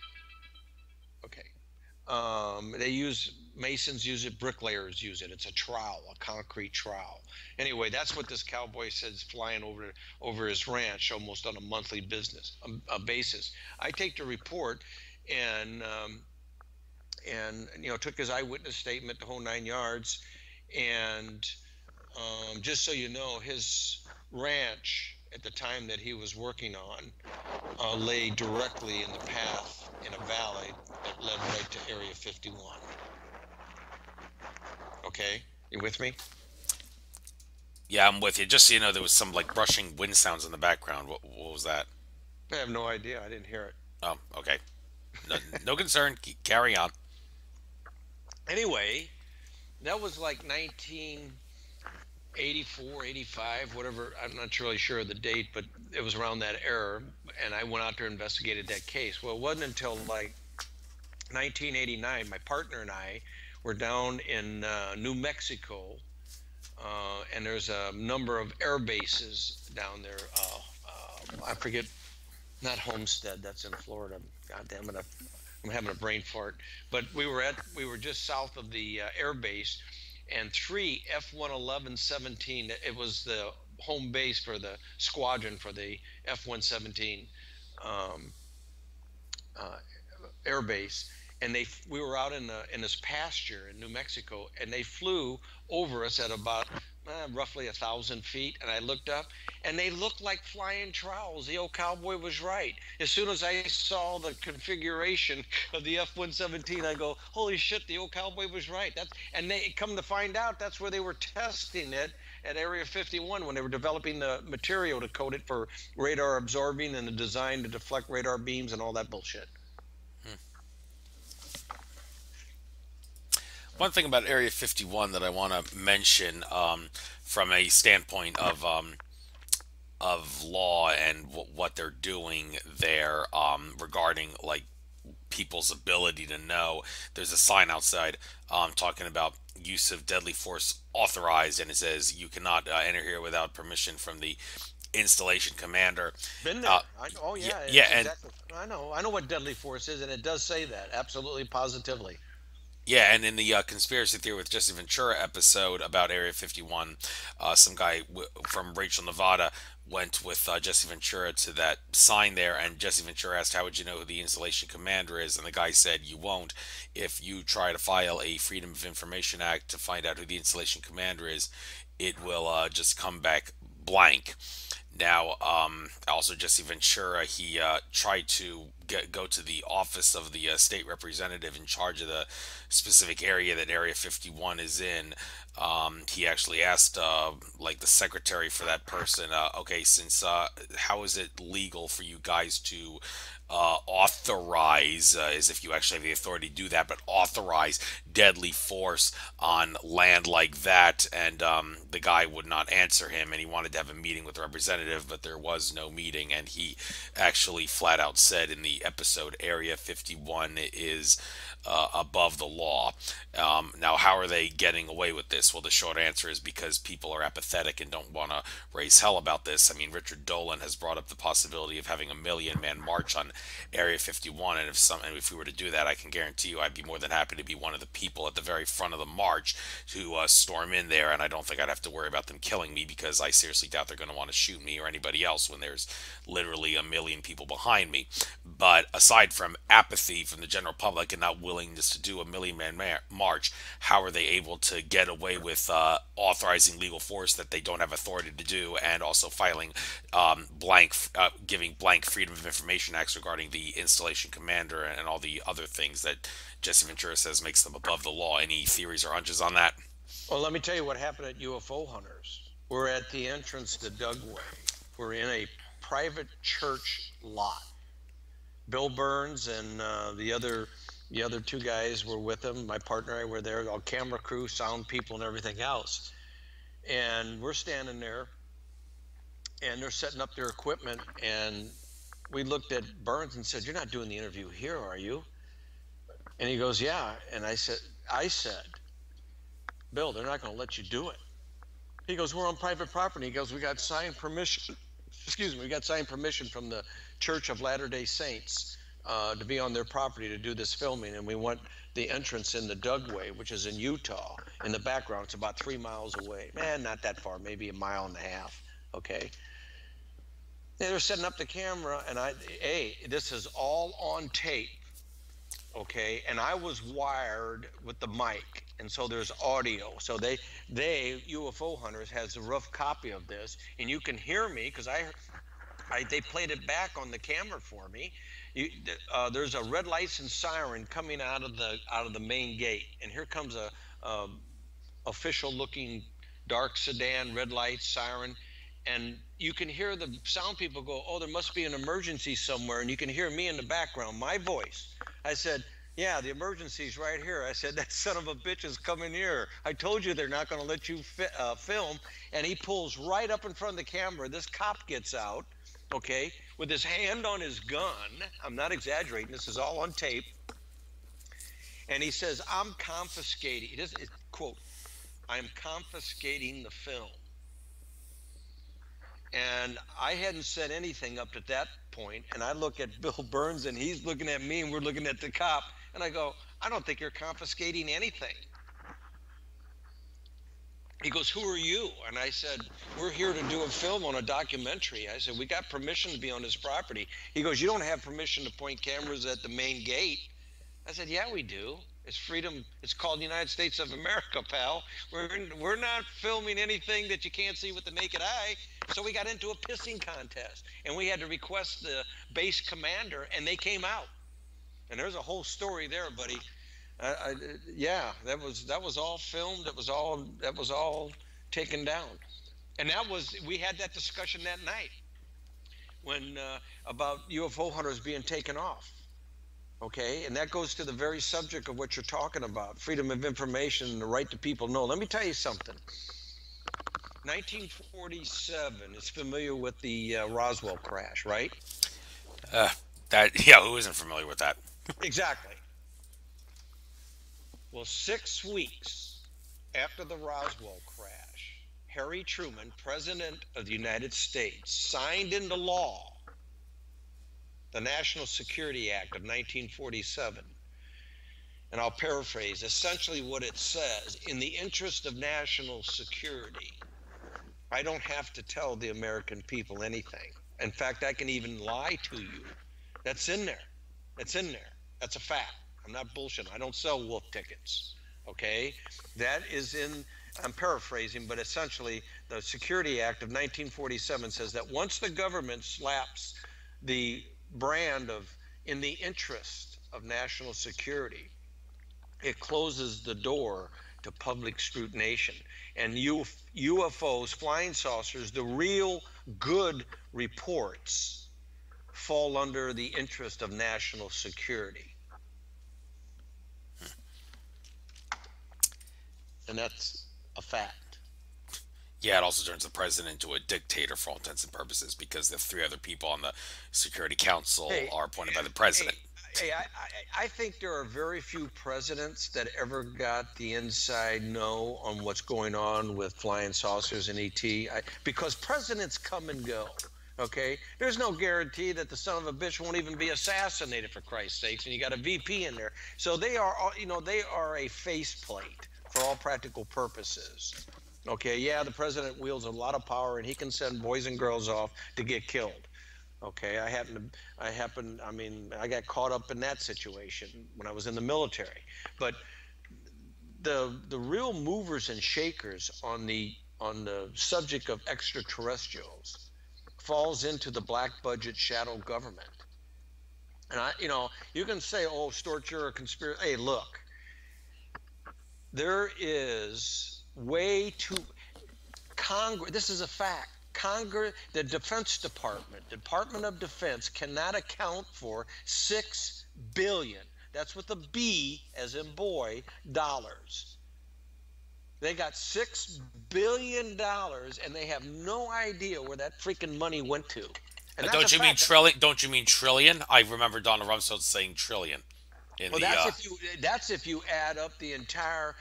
Okay. Masons use it, bricklayers use it. It's a trowel, a concrete trowel. Anyway, that's what this cowboy says flying over his ranch almost on a monthly business a basis. I take the report, and took his eyewitness statement, the whole 9 yards, and just so you know, his ranch at the time that he was working on lay directly in the path in a valley that led right to Area 51. Okay, you with me? yeah, I'm with you. Just so you know, there was some like brushing wind sounds in the background. What was that? I have no idea. I didn't hear it. Oh, okay. No, no concern. Carry on. Anyway, that was like 1984, 85, whatever. I'm not really sure of the date, but it was around that era. And I went out there and investigated that case. Well, it wasn't until like 1989, my partner and I were down in New Mexico, and there's a number of air bases down there. I forget, not Homestead, that's in Florida. God damn it, I'm having a brain fart. But we were just south of the air base, and three F-111-17. It was the home base for the squadron for the F-117 um, uh, air base, and we were out in this pasture in New Mexico, and they flew over us at about roughly 1,000 feet, and I looked up, and they looked like flying trowels. The old cowboy was right. As soon as I saw the configuration of the F-117, I go, "Holy shit! The old cowboy was right." And they come to find out that's where they were testing it at Area 51 when they were developing the material to coat it for radar absorbing and the design to deflect radar beams and all that bullshit. One thing about Area 51 that I want to mention from a standpoint of law and what they're doing there regarding like people's ability to know. There's a sign outside talking about use of deadly force authorized, and it says you cannot enter here without permission from the installation commander. Been Uh, there. Oh yeah, yeah, yeah, it's and exactly. I know what deadly force is, and it does say that absolutely positively. yeah, and in the conspiracy theory with Jesse Ventura episode about Area 51, some guy from Rachel, Nevada, went with Jesse Ventura to that sign there, and Jesse Ventura asked, "How would you know who the installation commander is?" And the guy said, "You won't. If you try to file a Freedom of Information Act to find out who the installation commander is, it will just come back blank." Now, also Jesse Ventura, he tried to go to the office of the state representative in charge of the specific area that Area 51 is in. He actually asked, like, the secretary for that person, okay, since how is it legal for you guys to authorize, as if you actually have the authority to do that, but authorize deadly force on land like that? And the guy would not answer him, and he wanted to have a meeting with the representative, but there was no meeting. And he actually flat out said in the episode, Area 51 is above the law. Now, how are they getting away with this? Well, the short answer is because people are apathetic and don't want to raise hell about this. I mean, Richard Dolan has brought up the possibility of having a million-man march on Area 51, and if we were to do that, I can guarantee you I'd be more than happy to be one of the people at the very front of the march to storm in there, and I don't think I'd have to worry about them killing me, because I seriously doubt they're going to want to shoot me or anybody else when there's literally a million people behind me. But aside from apathy from the general public and not willingness to do a million-man march, how are they able to get away with authorizing legal force that they don't have authority to do, and also filing giving blank Freedom of Information Acts regarding the installation commander and all the other things that Jesse Ventura says makes them above the law? Any theories or hunches on that? Well, let me tell you what happened at UFO Hunters. We're at the entrance to Dugway. We're in a private church lot. Bill Burns and the other two guys were with him. My partner and I were there, all camera crew, sound people, and everything else. And we're standing there, and they're setting up their equipment. And we looked at Burns and said, "You're not doing the interview here, are you?" And he goes, "Yeah." And I said, "Bill, they're not going to let you do it." He goes, "We're on private property." He goes, "We got signed permission. Excuse me, we got signed permission from the Church of Latter-day Saints to be on their property to do this filming, and we want the entrance in the Dugway, which is in Utah. In the background, it's about 3 miles away. Man, not that far, maybe a mile and a half. Okay." They're setting up the camera, and hey, this is all on tape. Okay, and I was wired with the mic, and so there's audio. So they UFO Hunters has a rough copy of this, and you can hear me because they played it back on the camera for me. There's a red lights and siren coming out of the main gate, and here comes a official looking dark sedan, red lights, siren, and you can hear the sound people go, "Oh, there must be an emergency somewhere," and you can hear me in the background, my voice. I said, "Yeah, the emergency's right here." I said, "That son of a bitch is coming here. I told you they're not going to let you film." And he pulls right up in front of the camera. This cop gets out, okay, with his hand on his gun. I'm not exaggerating. This is all on tape. And he says, "I'm confiscating." Quote, "I'm confiscating the film." And I hadn't said anything up to that point. And I look at Bill Burns, and he's looking at me, and we're looking at the cop. And I go, "I don't think you're confiscating anything." He goes, "Who are you?" And I said, "We're here to do a film on a documentary." I said, "We got permission to be on this property." He goes, "You don't have permission to point cameras at the main gate." I said, "Yeah, we do. It's freedom. It's called the United States of America, pal. We're not filming anything that you can't see with the naked eye." So we got into a pissing contest, and we had to request the base commander, and they came out. And there's a whole story there, buddy. Yeah, that was all filmed. That was all taken down, and we had that discussion that night when about UFO hunters being taken off. Okay, and that goes to the very subject of what you're talking about, freedom of information and the right to people know. Let me tell you something. 1947 is familiar with the Roswell crash, right? Uh, that yeah, who isn't familiar with that? Exactly. Well, 6 weeks after the Roswell crash, Harry Truman, President of the United States, signed into law the National Security Act of 1947. And I'll paraphrase essentially what it says: in the interest of national security, I don't have to tell the American people anything. In fact, I can even lie to you. That's in there. That's in there. That's a fact. I'm not bullshitting. I don't sell wolf tickets. Okay? That is in, I'm paraphrasing, but essentially the Security Act of 1947 says that once the government slaps the brand of in the interest of national security, it closes the door to public scrutination. And UFOs, flying saucers, the real good reports fall under the interest of national security. And that's a fact. Yeah, it also turns the president into a dictator for all intents and purposes because the three other people on the Security Council Hey, are appointed by the hey, president. I think there are very few presidents that ever got the inside know on what's going on with flying saucers and ET, because presidents come and go. Okay, there's no guarantee that the son of a bitch won't even be assassinated, for Christ's sakes, and you got a VP in there. So they are, they are a faceplate for all practical purposes. Okay, yeah, the president wields a lot of power, and he can send boys and girls off to get killed. Okay, I mean, I got caught up in that situation when I was in the military. But the real movers and shakers on the subject of extraterrestrials falls into the black budget shadow government. And you can say, "Oh, Storch, you're a conspiracy." Hey, look, there is way too Congress. This is a fact. Congress, the Defense Department of Defense, cannot account for $6 billion. That's with a B, as in boy, dollars. They got $6 billion, and they have no idea where that freaking money went to. And that's Don't a you mean fact. trillion? Don't you mean trillion? I remember Donald Rumsfeld saying trillion in Well, the. that's if you add up the entire.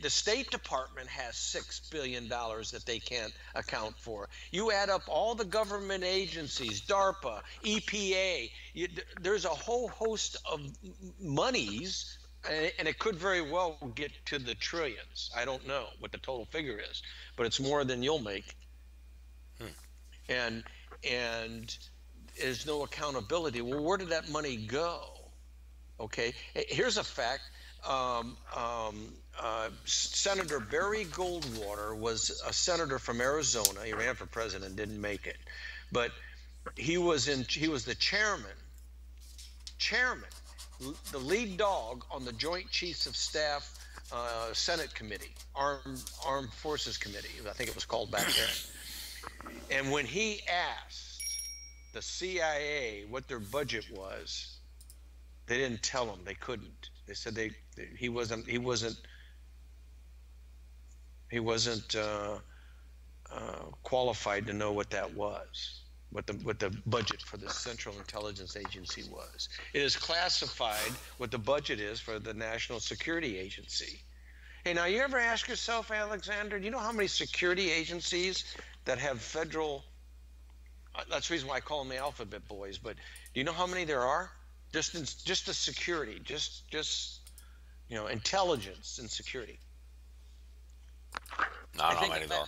The State Department has $6 billion that they can't account for. You add up all the government agencies, DARPA, EPA. There's a whole host of monies, and it could very well get to the trillions. I don't know what the total figure is, but it's more than you'll make. And there's no accountability. Well, where did that money go? Okay, here's a fact. Senator Barry Goldwater was a senator from Arizona. He ran for president, didn't make it, but he was the chairman, the lead dog on the Joint Chiefs of Staff Senate Committee, Armed Forces Committee, I think it was called back then. And when he asked the CIA what their budget was, they didn't tell him. They couldn't. They said he wasn't qualified to know what that was, what the budget for the Central Intelligence Agency was. It is classified what the budget is for the National Security Agency. Hey, now you ever ask yourself, Alexander, do you know how many security agencies that have federal? That's the reason why I call them the alphabet boys. But do you know how many there are? Just the security, intelligence and security. I don't know how many there are.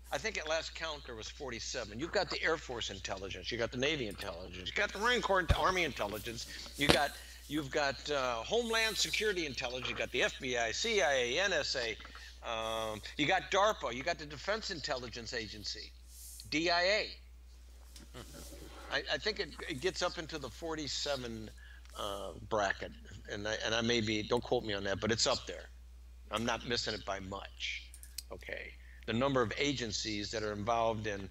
I think at last count there was 47. You've got the Air Force intelligence, you got the Navy intelligence, you got the Marine Corps Army intelligence, you've got Homeland Security intelligence, you got the FBI, CIA, NSA, you got DARPA, you got the Defense Intelligence Agency, DIA. I think it gets up into the 47 bracket, and I may be, don't quote me on that, but it's up there. I'm not missing it by much. Okay, the number of agencies that are involved in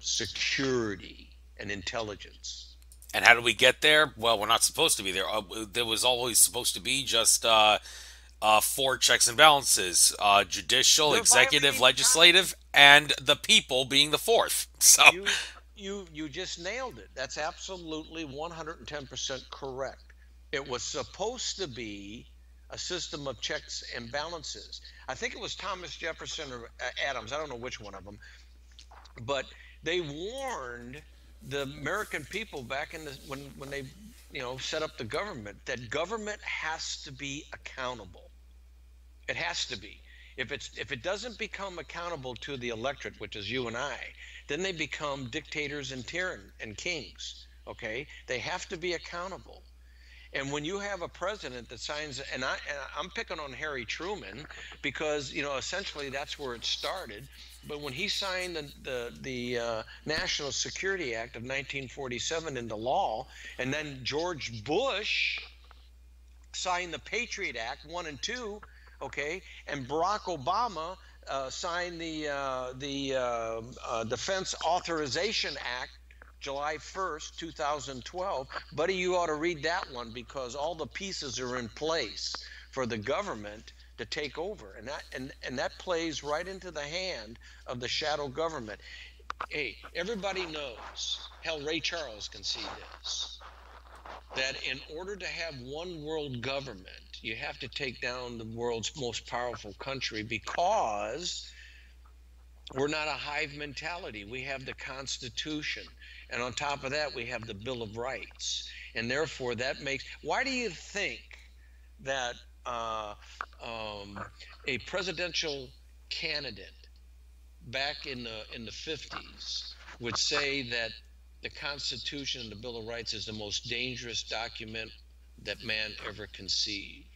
security and intelligence. And how do we get there? Well, we're not supposed to be there. There was always supposed to be just 4 checks and balances: judicial, They're executive, violating legislative, and the people being the fourth. So you just nailed it. That's absolutely 110% correct. It was supposed to be a system of checks and balances. I think it was Thomas Jefferson or Adams. I don't know which one of them, but they warned the American people back in when they set up the government that government has to be accountable. It has to be. If it doesn't become accountable to the electorate, which is you and I, then they become dictators and kings. Okay, they have to be accountable. And when you have a president that signs, I'm picking on Harry Truman because essentially that's where it started. But when he signed the National Security Act of 1947 into law, and then George Bush signed the Patriot Act 1 and 2, okay, and Barack Obama signed the Defense Authorization Act July 1st, 2012. Buddy, you ought to read that one because all the pieces are in place for the government to take over, and that plays right into the hand of the shadow government. Hey, everybody knows. Hell, Ray Charles can see this, that in order to have one world government, you have to take down the world's most powerful country because we're not a hive mentality. We have the Constitution. And on top of that, we have the Bill of Rights. And therefore, that makes. Why do you think that um, a presidential candidate back in the 50s would say that the Constitution and the Bill of Rights is the most dangerous document that man ever conceived?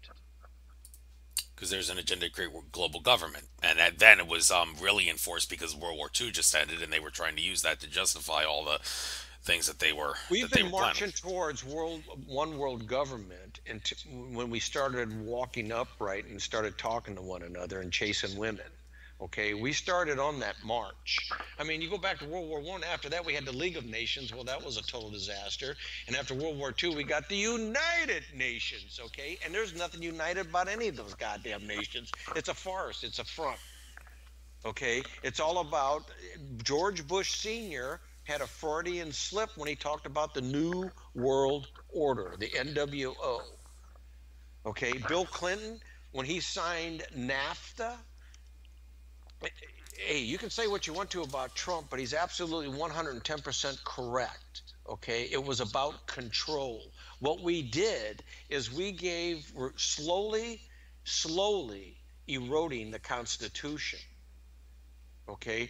Because there's an agenda to create global government, and then it was really enforced because World War II just ended, and they were trying to use that to justify all the things We've that they been were planning. marching towards one world government, and when we started walking upright and started talking to one another and chasing women. Okay, we started on that march. I mean, you go back to World War I. After that, we had the League of Nations. Well, that was a total disaster. And after World War II, we got the United Nations. Okay, and there's nothing united about any of those goddamn nations. It's a farce. It's a front. Okay, it's all about George Bush Sr. had a Freudian slip when he talked about the New World Order, the NWO. Okay, Bill Clinton, when he signed NAFTA, hey, you can say what you want to about Trump, but he's absolutely 110% correct. Okay, it was about control. What we did is we're slowly eroding the Constitution. Okay,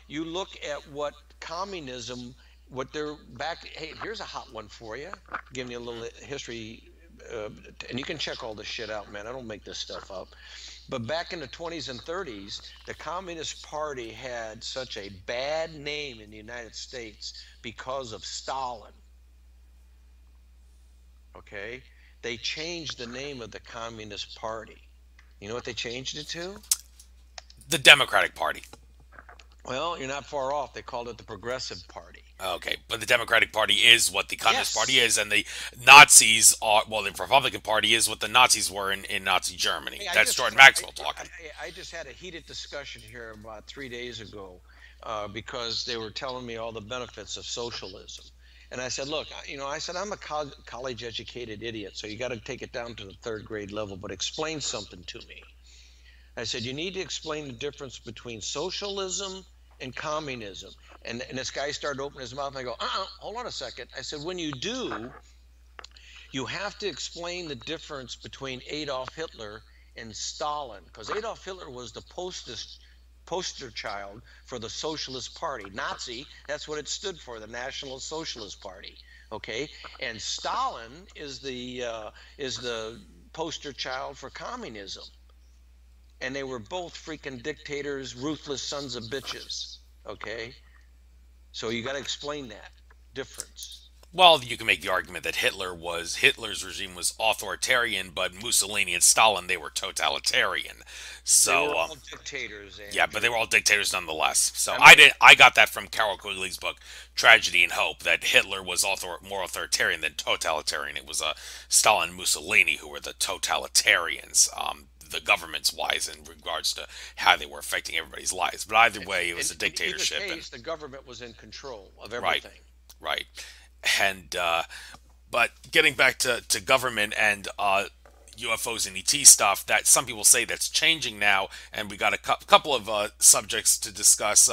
you look at what communism, what they're back. Hey, here's a hot one for you. Giving you a little history, and you can check all this shit out, man. I don't make this stuff up. But back in the 20s and 30s, the Communist Party had such a bad name in the United States because of Stalin. Okay, they changed the name of the Communist Party. You know what they changed it to? The Democratic Party. Well, you're not far off. They called it the Progressive Party. Okay, but the Democratic Party is what the Communist Party Yes. is, and the Nazis are, well, the Republican Party is what the Nazis were in Nazi Germany. Hey, That's Jordan Maxwell talking. I just had a heated discussion here about 3 days ago because they were telling me all the benefits of socialism. And I said, look, I said, I'm a college educated idiot, so you got to take it down to the third grade level, but explain something to me. I said, you need to explain the difference between socialism and communism. And this guy started opening his mouth, and I go, hold on a second. I said, when you do, you have to explain the difference between Adolf Hitler and Stalin, because Adolf Hitler was the poster child for the Socialist Party. Nazi, that's what it stood for, the National Socialist Party. Okay, and Stalin is the poster child for communism. And they were both freaking dictators, ruthless sons of bitches. Okay, so you got to explain that difference. Well, you can make the argument that Hitler's regime was authoritarian, but Mussolini and Stalin, they were totalitarian. They were So all dictators, yeah, but they Andrew. were all dictators nonetheless. So I mean, I got that from Carol Quigley's book Tragedy and Hope, that Hitler was more authoritarian than totalitarian. It was Stalin and Mussolini who were the totalitarians. The government's wise in regards to how they were affecting everybody's lives. But either way, it was a in either dictatorship, and case, the government was in control of right, everything. right. And but getting back to government and UFOs and ET stuff, that some people say that's changing now, and we got a couple of subjects to discuss.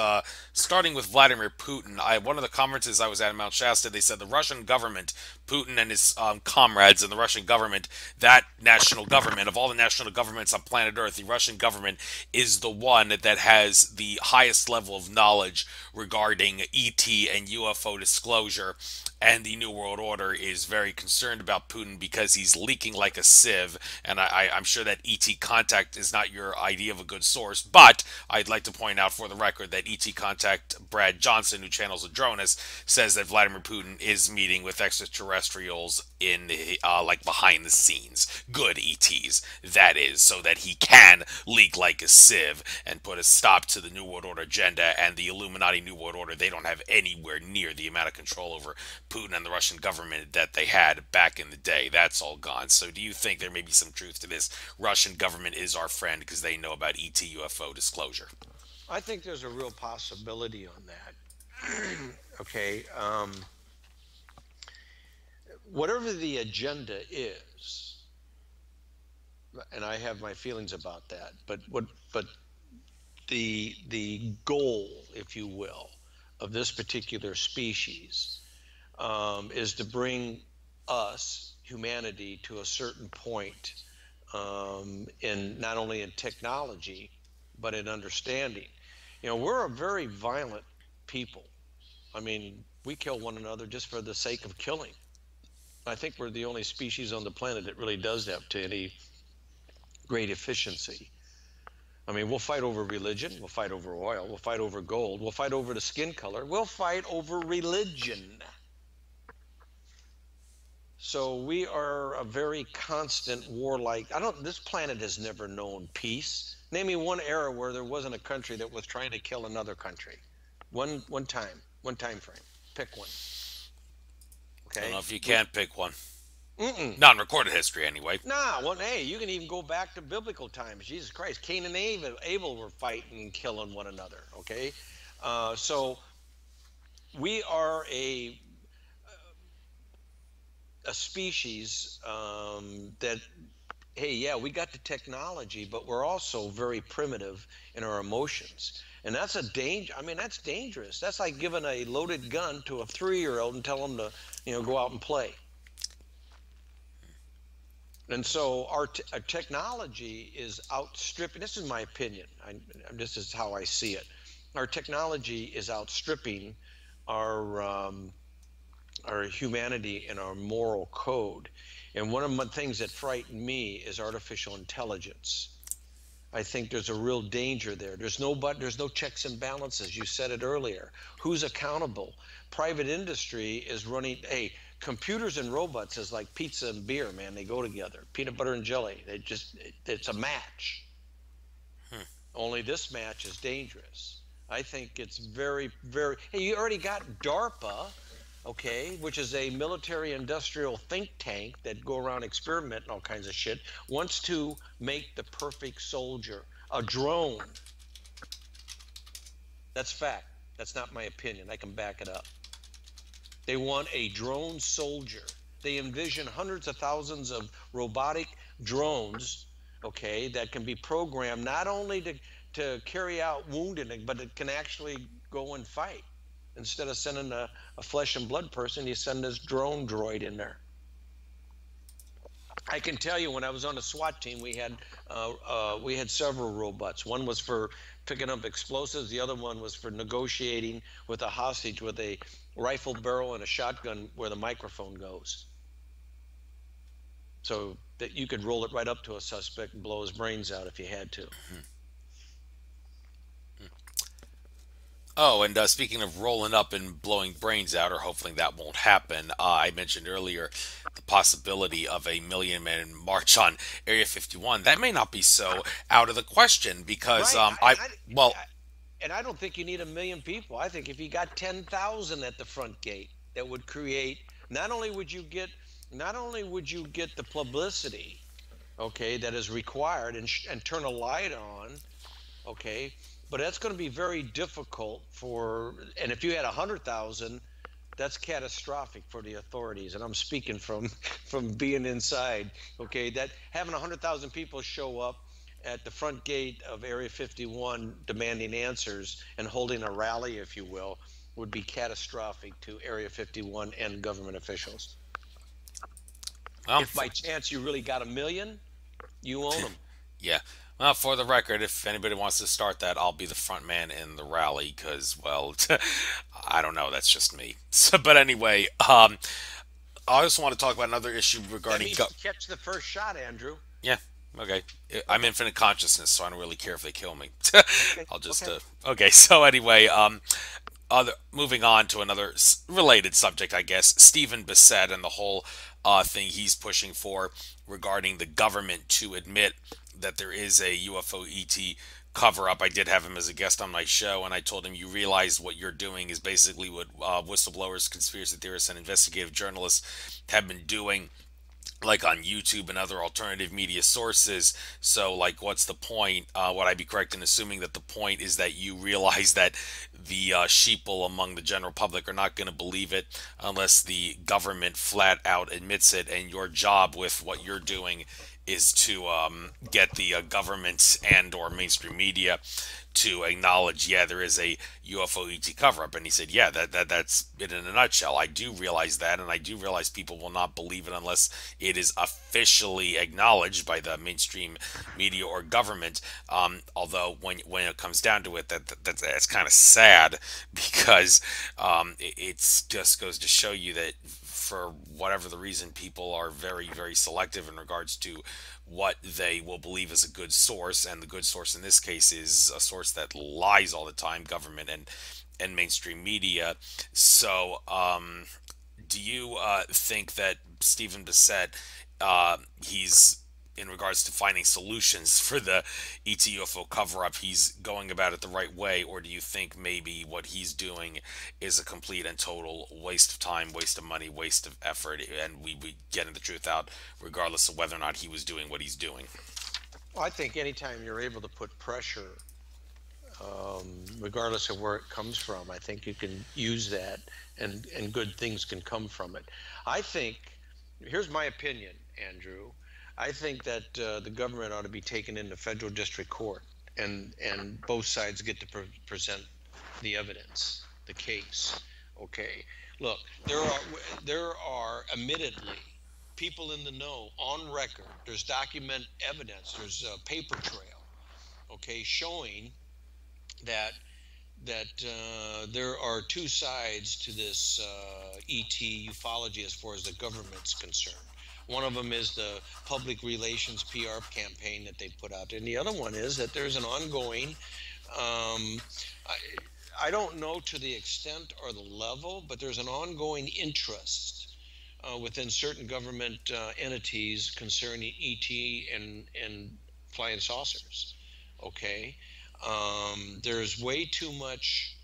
Starting with Vladimir Putin, one of the conferences I was at in Mount Shasta, they said the Russian government Putin and his comrades in the Russian government, that national government, of all the national governments on planet Earth, the Russian government is the one that has the highest level of knowledge regarding ET and UFO disclosure. And the New World Order is very concerned about Putin because he's leaking like a sieve. And I'm sure that ET contact is not your idea of a good source, but I'd like to point out for the record that ET contact Brad Johnson, who channels Adronis, says that Vladimir Putin is meeting with extraterrestrials in like behind the scenes. Good ETs, that is, so that he can leak like a sieve and put a stop to the New World Order agenda and the Illuminati New World Order. They don't have anywhere near the amount of control over Putin and the Russian government that they had back in the day. That's all gone. So do you think there may be some truth to this? Russian government is our friend because they know about ET UFO disclosure. I think there's a real possibility on that. Okay, whatever the agenda is, and I have my feelings about that, but the goal, if you will, of this particular species is to bring us, humanity, to a certain point in not only in technology, but in understanding. You know, we're a very violent people. I mean, we kill one another just for the sake of killing. I think we're the only species on the planet that really does that to any great efficiency. I mean, we'll fight over religion, we'll fight over oil, we'll fight over gold, we'll fight over the skin color, we'll fight over religion. So we are a very constant warlike. This planet has never known peace. Name me one era where there wasn't a country that was trying to kill another country. One time frame. Pick one. I don't Okay? know if you can pick one. Mm-mm. Not in recorded history, anyway. Nah, well, hey, you can even go back to biblical times. Jesus Christ, Cain and Abel were fighting and killing one another. Okay, so we are a species that, hey, yeah, we got the technology, but we're also very primitive in our emotions. And that's a danger. I mean, that's dangerous. That's like giving a loaded gun to a 3-year-old and tell them to, go out and play. And so our technology is outstripping. This is my opinion. This is how I see it. Our technology is outstripping our humanity and our moral code. And one of the things that frighten me is artificial intelligence. I think there's a real danger there. There's no checks and balances. You said it earlier. Who's accountable? Private industry is running. Hey, computers and robots is like pizza and beer, man. They go together. Peanut butter and jelly. It's a match. Only this match is dangerous. I think it's very, very. Hey, you already got DARPA, okay, which is a military industrial think tank that go around experimenting all kinds of shit, wants to make the perfect soldier, a drone. That's fact. That's not my opinion. I can back it up. They want a drone soldier. They envision hundreds of thousands of robotic drones, okay, that can be programmed not only to carry out wounding, but it can actually go and fight. Instead of sending a flesh and blood person, you send this drone droid in there. I can tell you, when I was on the SWAT team, we had several robots. One was for picking up explosives. The other one was for negotiating with a hostage with a rifle barrel and a shotgun where the microphone goes, so that you could roll it right up to a suspect and blow his brains out if you had to. Oh, and speaking of rolling up and blowing brains out, or hopefully that won't happen, I mentioned earlier the possibility of a Million Man March on Area 51. That may not be so out of the question because Right. well, And I don't think you need 1 million people. I think if you got 10,000 at the front gate, that would create. Not only would you get the publicity, okay, that is required, and turn a light on, okay, but that's going to be very difficult for. And if you had 100,000, that's catastrophic for the authorities. And I'm speaking from from being inside. Okay, that having 100,000 people show up at the front gate of Area 51 demanding answers and holding a rally, if you will, would be catastrophic to Area 51 and government officials. If by chance you really got a million, you own them. yeah. Well, for the record, if anybody wants to start that, I'll be the front man in the rally because, well, I don't know. That's just me. So, but anyway, I also want to talk about another issue That regarding. means you catch the first shot, Andrew. Yeah. Okay. I'm Okay. infinite consciousness, so I don't really care if they kill me. Okay. I'll just. Okay. Okay. So anyway, other moving on to another related subject, I guess. Stephen Bissett and the whole thing he's pushing for regarding the government to admit that there is a UFO ET cover up. I did have him as a guest on my show, and I told him, you realize what you're doing is basically what whistleblowers, conspiracy theorists, and investigative journalists have been doing, like on YouTube and other alternative media sources. So, like, what's the point? Would I be correct in assuming that the point is that you realize that the sheeple among the general public are not going to believe it unless the government flat out admits it, and your job with what you're doing is to get the government and or mainstream media to acknowledge, yeah, there is a UFO ET cover up. And he said, yeah, that's it in a nutshell. I do realize that, and I do realize people will not believe it unless it is officially acknowledged by the mainstream media or government. Although when it comes down to it, that's kind of sad because it just goes to show you that for whatever the reason, people are very, very selective in regards to what they will believe is a good source, and the good source in this case is a source that lies all the time, government and mainstream media. So, do you think that Stephen Bissett, he's in regards to finding solutions for the ET UFO cover up, he's going about it the right way, or do you think maybe what he's doing is a complete and total waste of time, waste of money, waste of effort, and we getting the truth out regardless of whether or not he was doing what he's doing? Well, I think anytime you're able to put pressure, regardless of where it comes from, I think you can use that, and good things can come from it. I think, here's my opinion, Andrew. I think that the government ought to be taken into federal district court, and both sides get to present the evidence, the case. Okay. Look, there are admittedly people in the know on record. There's document evidence. There's a paper trail. Okay, showing that there are two sides to this ET ufology as far as the government's concerned. One of them is the public relations PR campaign that they put out there, and the other one is that there's an ongoing. Um, I, I don't know to the extent or the level, but there's an ongoing interest within certain government entities concerning ET and flying saucers. Okay, there's way too much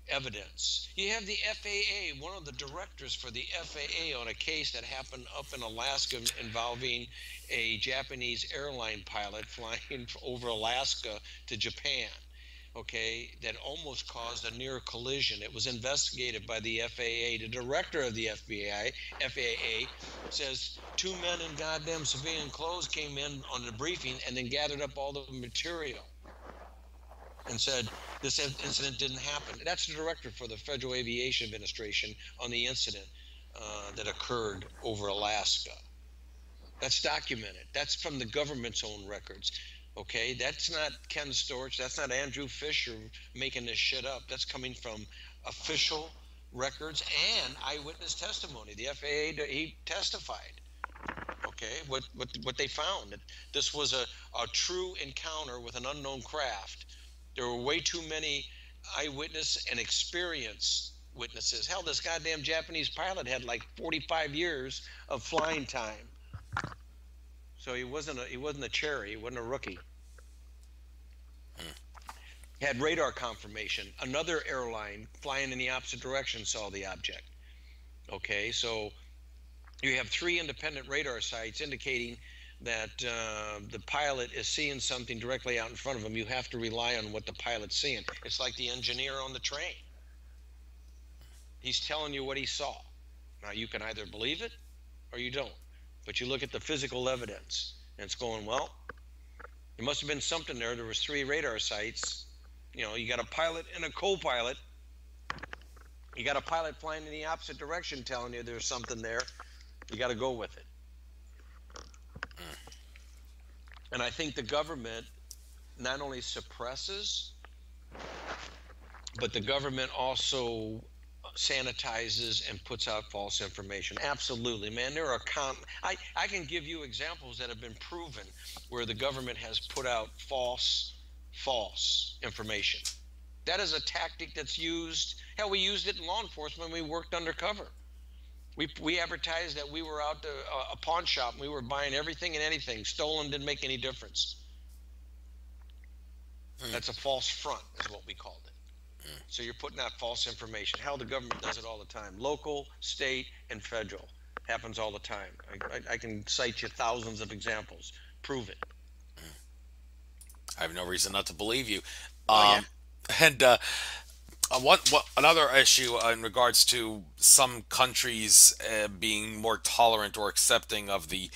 evidence. You have the FAA, one of the directors for the FAA, on a case that happened up in Alaska involving a Japanese airline pilot flying over Alaska to Japan. Okay, that almost caused a near collision. It was investigated by the FAA. The director of the FAA says two men in goddamn civilian clothes came in on the briefing and then gathered up all the material and said this incident didn't happen. That's the director for the Federal Aviation Administration on the incident that occurred over Alaska. That's documented. That's from the government's own records. Okay, that's not Ken Storch. That's not Andrew Fisher making this shit up. That's coming from official records and eyewitness testimony. The FAA, he testified. Okay, what they found, that this was a true encounter with an unknown craft. There were way too many eyewitness and experience witnesses. Hell, this goddamn Japanese pilot had like 45 years of flying time. So he wasn't a cherry, he wasn't a rookie. He had radar confirmation. Another airline flying in the opposite direction saw the object. Okay, so you have three independent radar sites indicating that the pilot is seeing something directly out in front of him. You have to rely on what the pilot's seeing. It's like the engineer on the train. He's telling you what he saw. Now, you can either believe it or you don't. But you look at the physical evidence, and it's going, well, there must have been something there. There was three radar sites. You know, you got a pilot and a co-pilot. You got a pilot flying in the opposite direction telling you there's something there. You got to go with it. And I think the government not only suppresses, but the government also sanitizes and puts out false information. Absolutely, man. There are I can give you examples that have been proven where the government has put out false information. That is a tactic that's used. Hell, we used it in law enforcement when we worked undercover. We advertised that we were out to a pawn shop and we were buying everything and anything. Stolen didn't make any difference. That's a false front, is what we called it. So you're putting out false information. How the government does it all the time. Local, state, and federal. Happens all the time. I can cite you thousands of examples. Prove it. I have no reason not to believe you. Oh, yeah. And what another issue in regards to some countries being more tolerant or accepting of the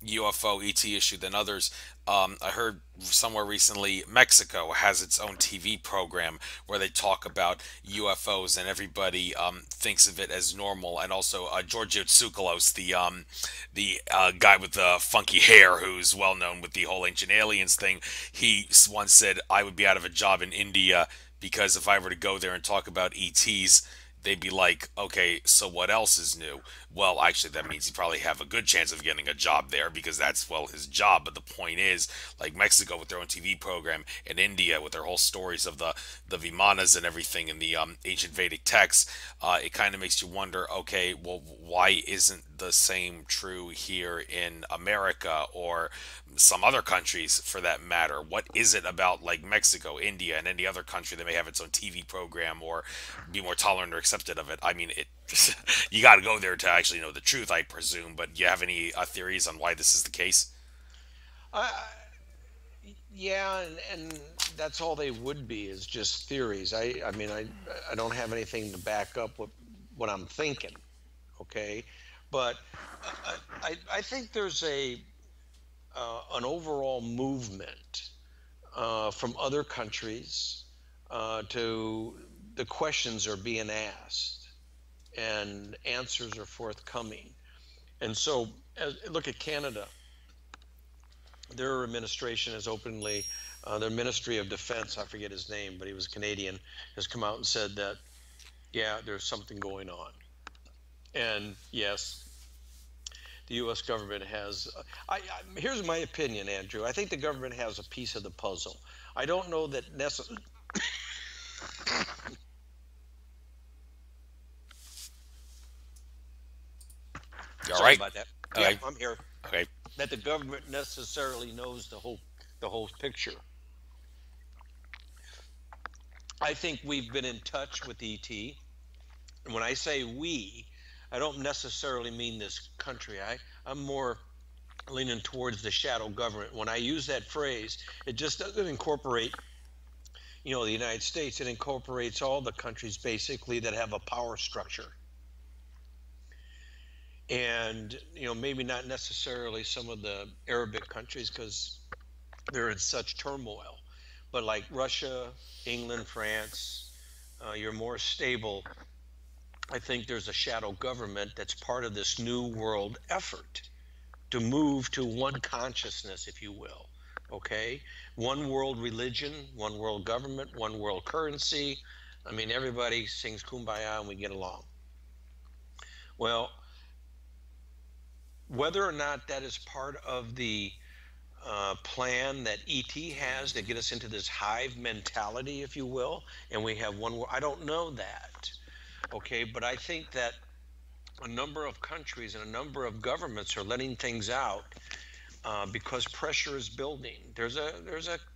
UFO ET issue than others. I heard somewhere recently Mexico has its own TV program where they talk about UFOs and everybody thinks of it as normal. And also Giorgio Tsoukalos, the guy with the funky hair who's well known with the whole ancient aliens thing, he once said, "I would be out of a job in India because if I were to go there and talk about ETs, they'd be like, okay, so what else is new?" Well, actually, that means he'd probably have a good chance of getting a job there because that's, well, his job. But the point is, like Mexico with their own TV program and India with their whole stories of the Vimanas and everything in the ancient Vedic texts, it kind of makes you wonder, okay, well, why isn't the same true here in America or some other countries for that matter? What is it about like Mexico, India, and any other country that may have its own TV program or be more tolerant or accepted of it? I mean, it you got to go there to actually know the truth, I presume. But do you have any theories on why this is the case? Uh, yeah, and that's all they would be is just theories. I mean, I don't have anything to back up what I'm thinking. Okay, but I think there's an overall movement from other countries to the questions are being asked and answers are forthcoming. And so, look at Canada. Their administration has openly, their Ministry of Defense, I forget his name, but he was Canadian, has come out and said that, yeah, there's something going on. And yes, the U.S. government has. Here's my opinion, Andrew. I think the government has a piece of the puzzle. I don't know that necessarily. You all Sorry right? about that. Yeah, Okay. I'm here. Okay. That the government necessarily knows the whole picture. I think we've been in touch with ET. And when I say we, I don't necessarily mean this country. I'm more leaning towards the shadow government. When I use that phrase, it just doesn't incorporate, the United States. It incorporates all the countries basically that have a power structure. And, maybe not necessarily some of the Arabic countries because they're in such turmoil, but like Russia, England, France, you're more stable. I think there's a shadow government that's part of this new world effort to move to one consciousness, if you will. Okay? One world religion, one world government, one world currency. I mean, everybody sings Kumbaya and we get along. Well, whether or not that is part of the plan that ET has to get us into this hive mentality, if you will, and we have one, I don't know that. Okay, but I think that a number of countries and a number of governments are letting things out because pressure is building.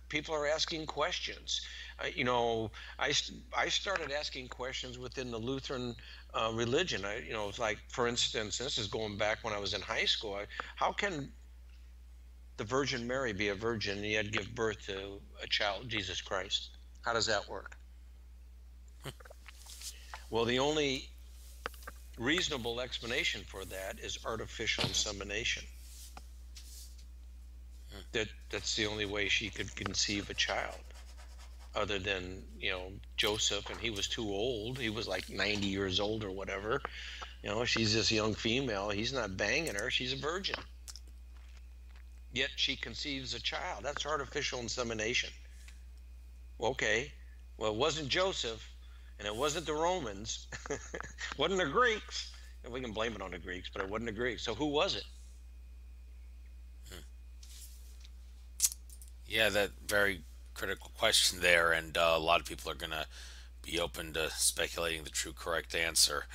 People are asking questions. I started asking questions within the Lutheran religion. It's like, for instance, this is going back when I was in high school. How can the Virgin Mary be a virgin and yet give birth to a child, Jesus Christ? How does that work? Well, the only reasonable explanation for that is artificial insemination. That's the only way she could conceive a child, other than Joseph, and he was too old. He was like 90 years old or whatever. She's this young female. He's not banging her. She's a virgin. yet she conceives a child. That's artificial insemination. Okay, well, it wasn't Joseph, and it wasn't the Romans, wasn't the Greeks. And we can blame it on the Greeks, but it wasn't the Greeks. So who was it? Yeah, that very critical question there, and a lot of people are gonna be open to speculating the true correct answer.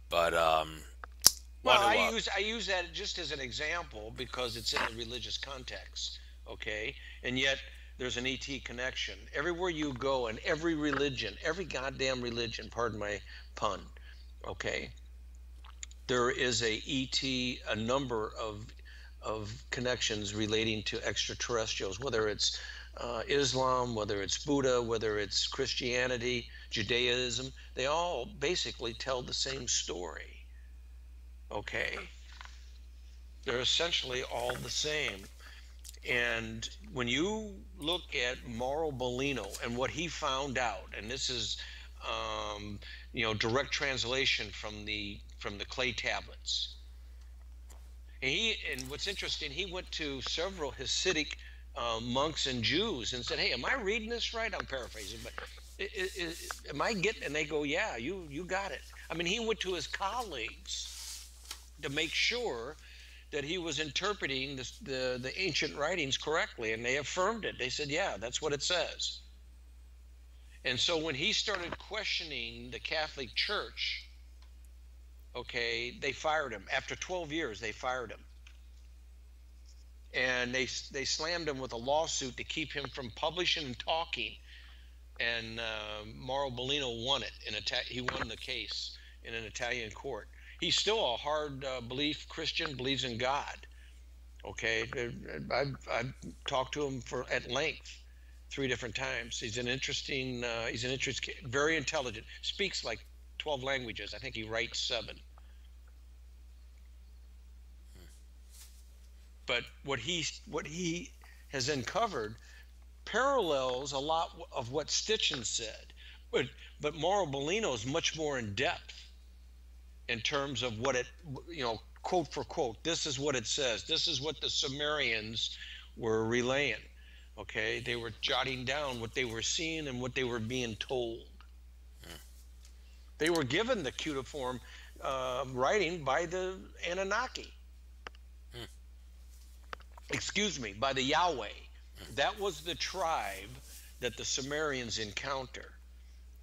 But Well, want to I use that just as an example because it's in a religious context, okay? And yet there's an ET connection. Everywhere you go in every religion, every goddamn religion, pardon my pun, okay? There is a ET, a number of connections relating to extraterrestrials, whether it's Islam, whether it's Buddha, whether it's Christianity, Judaism, they all basically tell the same story. Okay, they're essentially all the same. And when you look at Mauro Bellino and what he found out, and this is direct translation from the clay tablets. And what's interesting, he went to several Hasidic monks and Jews and said, "Hey, am I reading this right?" I'm paraphrasing, but am I getting? And they go, "Yeah, you got it." I mean, he went to his colleagues to make sure that he was interpreting the ancient writings correctly, and they affirmed it. They said, "Yeah, that's what it says." And so when he started questioning the Catholic Church, okay, they fired him. After 12 years, they fired him. And they slammed him with a lawsuit to keep him from publishing and talking. And Mauro Bellino won it. He won the case in an Italian court. He's still a hard belief Christian, believes in God. Okay, I've talked to him at length 3 different times. He's an interesting, very intelligent, speaks like 12 languages. I think he writes 7. But what he has uncovered parallels a lot of what Stitchin said, but Mauro Bellino is much more in depth in terms of what it, quote for quote, this is what it says. This is what the Sumerians were relaying. Okay, they were jotting down what they were seeing and what they were being told. They were given the cuneiform writing by the Anunnaki. Excuse me, by the Yahweh. That was the tribe that the Sumerians encounter.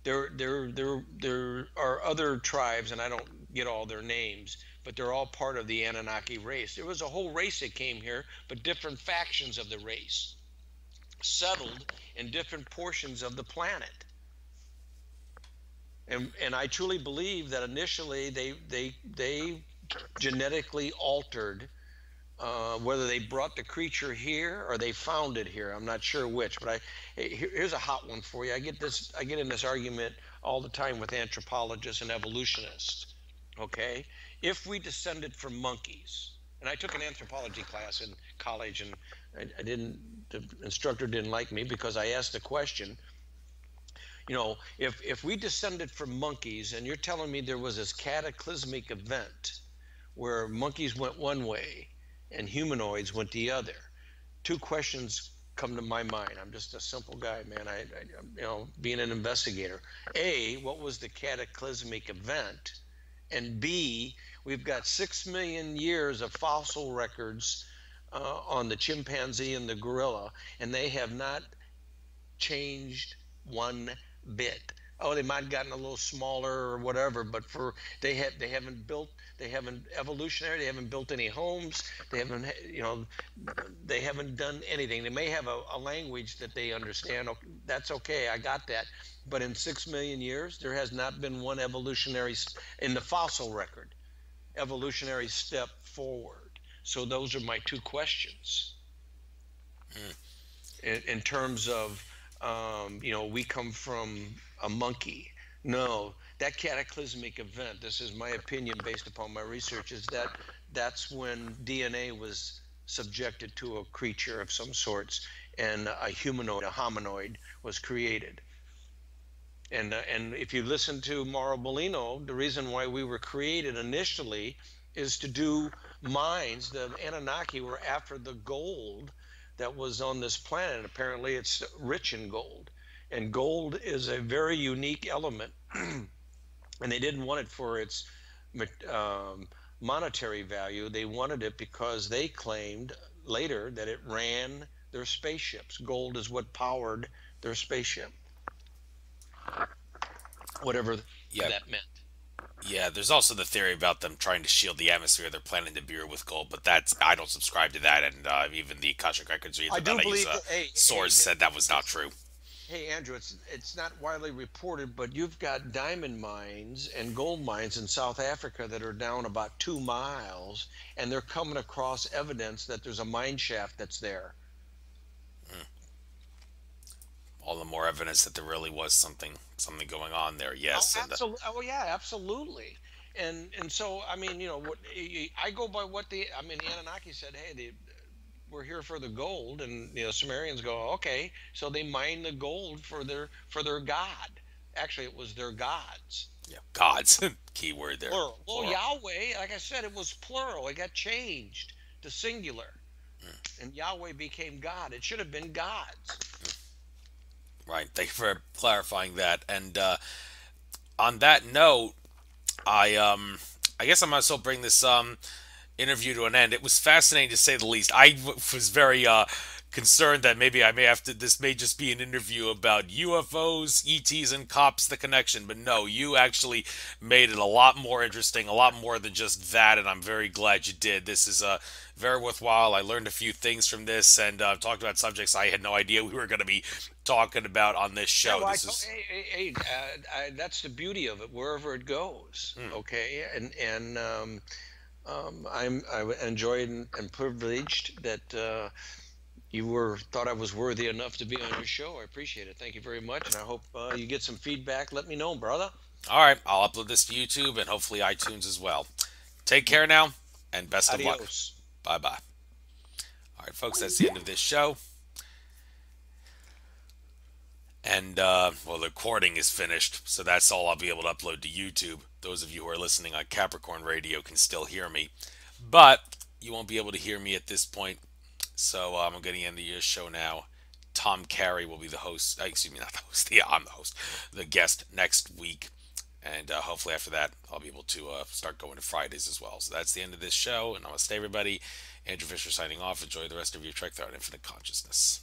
There are other tribes, and I don't get all their names, but they're all part of the Anunnaki race. There was a whole race that came here, but different factions of the race settled in different portions of the planet. And I truly believe that initially they genetically altered, whether they brought the creature here or they found it here. I'm not sure which, but here's a hot one for you. I get in this argument all the time with anthropologists and evolutionists. Okay, if we descended from monkeys, and I took an anthropology class in college, and the instructor didn't like me because I asked the question. If we descended from monkeys, and you're telling me there was this cataclysmic event where monkeys went one way and humanoids went the other, 2 questions come to my mind. I'm just a simple guy, man. I being an investigator. A, what was the cataclysmic event? And B, we've got 6 million years of fossil records on the chimpanzee and the gorilla, and they have not changed one bit. Oh, they might have gotten a little smaller or whatever, but they haven't built any homes. They haven't done anything. They may have a language that they understand. That's okay, I got that. But in 6 million years, there has not been one evolutionary, in the fossil record, evolutionary step forward. So those are my 2 questions. In terms of, we come from a monkey. No, that cataclysmic event, this is my opinion based upon my research, is that's when DNA was subjected to a creature of some sorts, and a hominoid was created. And if you listen to Mauro Bellino, the reason why we were created initially is to do mines. The Anunnaki were after the gold that was on this planet. Apparently, it's rich in gold, and gold is a very unique element, and they didn't want it for its monetary value. They wanted it because they claimed later that it ran their spaceships. Gold is what powered their spaceship, whatever Yeah, that meant. yeah. There's also the theory about them trying to shield the atmosphere. They're planning to beer with gold, but that's I don't subscribe to that. And even the Akashic records or I either do that I use believe a that. Hey, source said that was not true. hey, Andrew, it's not widely reported, but you've got diamond mines and gold mines in South Africa that are down about 2 miles, and they're coming across evidence that there's a mine shaft that's there. All the more evidence that there really was something going on there. Oh, Yes, and absolutely. Oh, yeah, absolutely. And so I mean, what I go by what the Anunnaki said. Hey, we're here for the gold, and Sumerians go, okay, so they mine the gold for their god. Actually, it was their gods. yeah, gods, key word there, Plural. Well, plural. Yahweh, like I said, it was plural. It got changed to singular, and Yahweh became God. It should have been gods. Right. Thank you for clarifying that. And on that note, I guess I might as well bring this interview to an end. It was fascinating to say the least. Was very concerned that maybe I may have to. This may just be an interview about UFOs, ETs, and cops. The connection, but no, you actually made it a lot more interesting, a lot more than just that. And I'm very glad you did. This is very worthwhile. I learned a few things from this and talked about subjects I had no idea we were going to be talking about on this Yeah, show. well, This is that's the beauty of it, wherever it goes. hmm, Okay, I enjoyed and privileged that you were thought I was worthy enough to be on your show. I appreciate it. Thank you very much, and I hope you get some feedback. Let me know, brother. all right. I'll upload this to YouTube and hopefully iTunes as well. Take care now, and best of luck. Adios. Bye bye. All right, folks, that's the end of this show. And, well, the recording is finished, so that's all I'll be able to upload to YouTube. Those of you who are listening on Capricorn Radio can still hear me, but you won't be able to hear me at this point. So I'm going to end the show now. Tom Carey will be the host. Excuse me, not the host. Yeah, I'm the host. The guest next week. And hopefully after that, I'll be able to start going to Fridays as well. So that's the end of this show. And namaste, everybody. Andrew Fisher signing off. Enjoy the rest of your trek throughout infinite consciousness.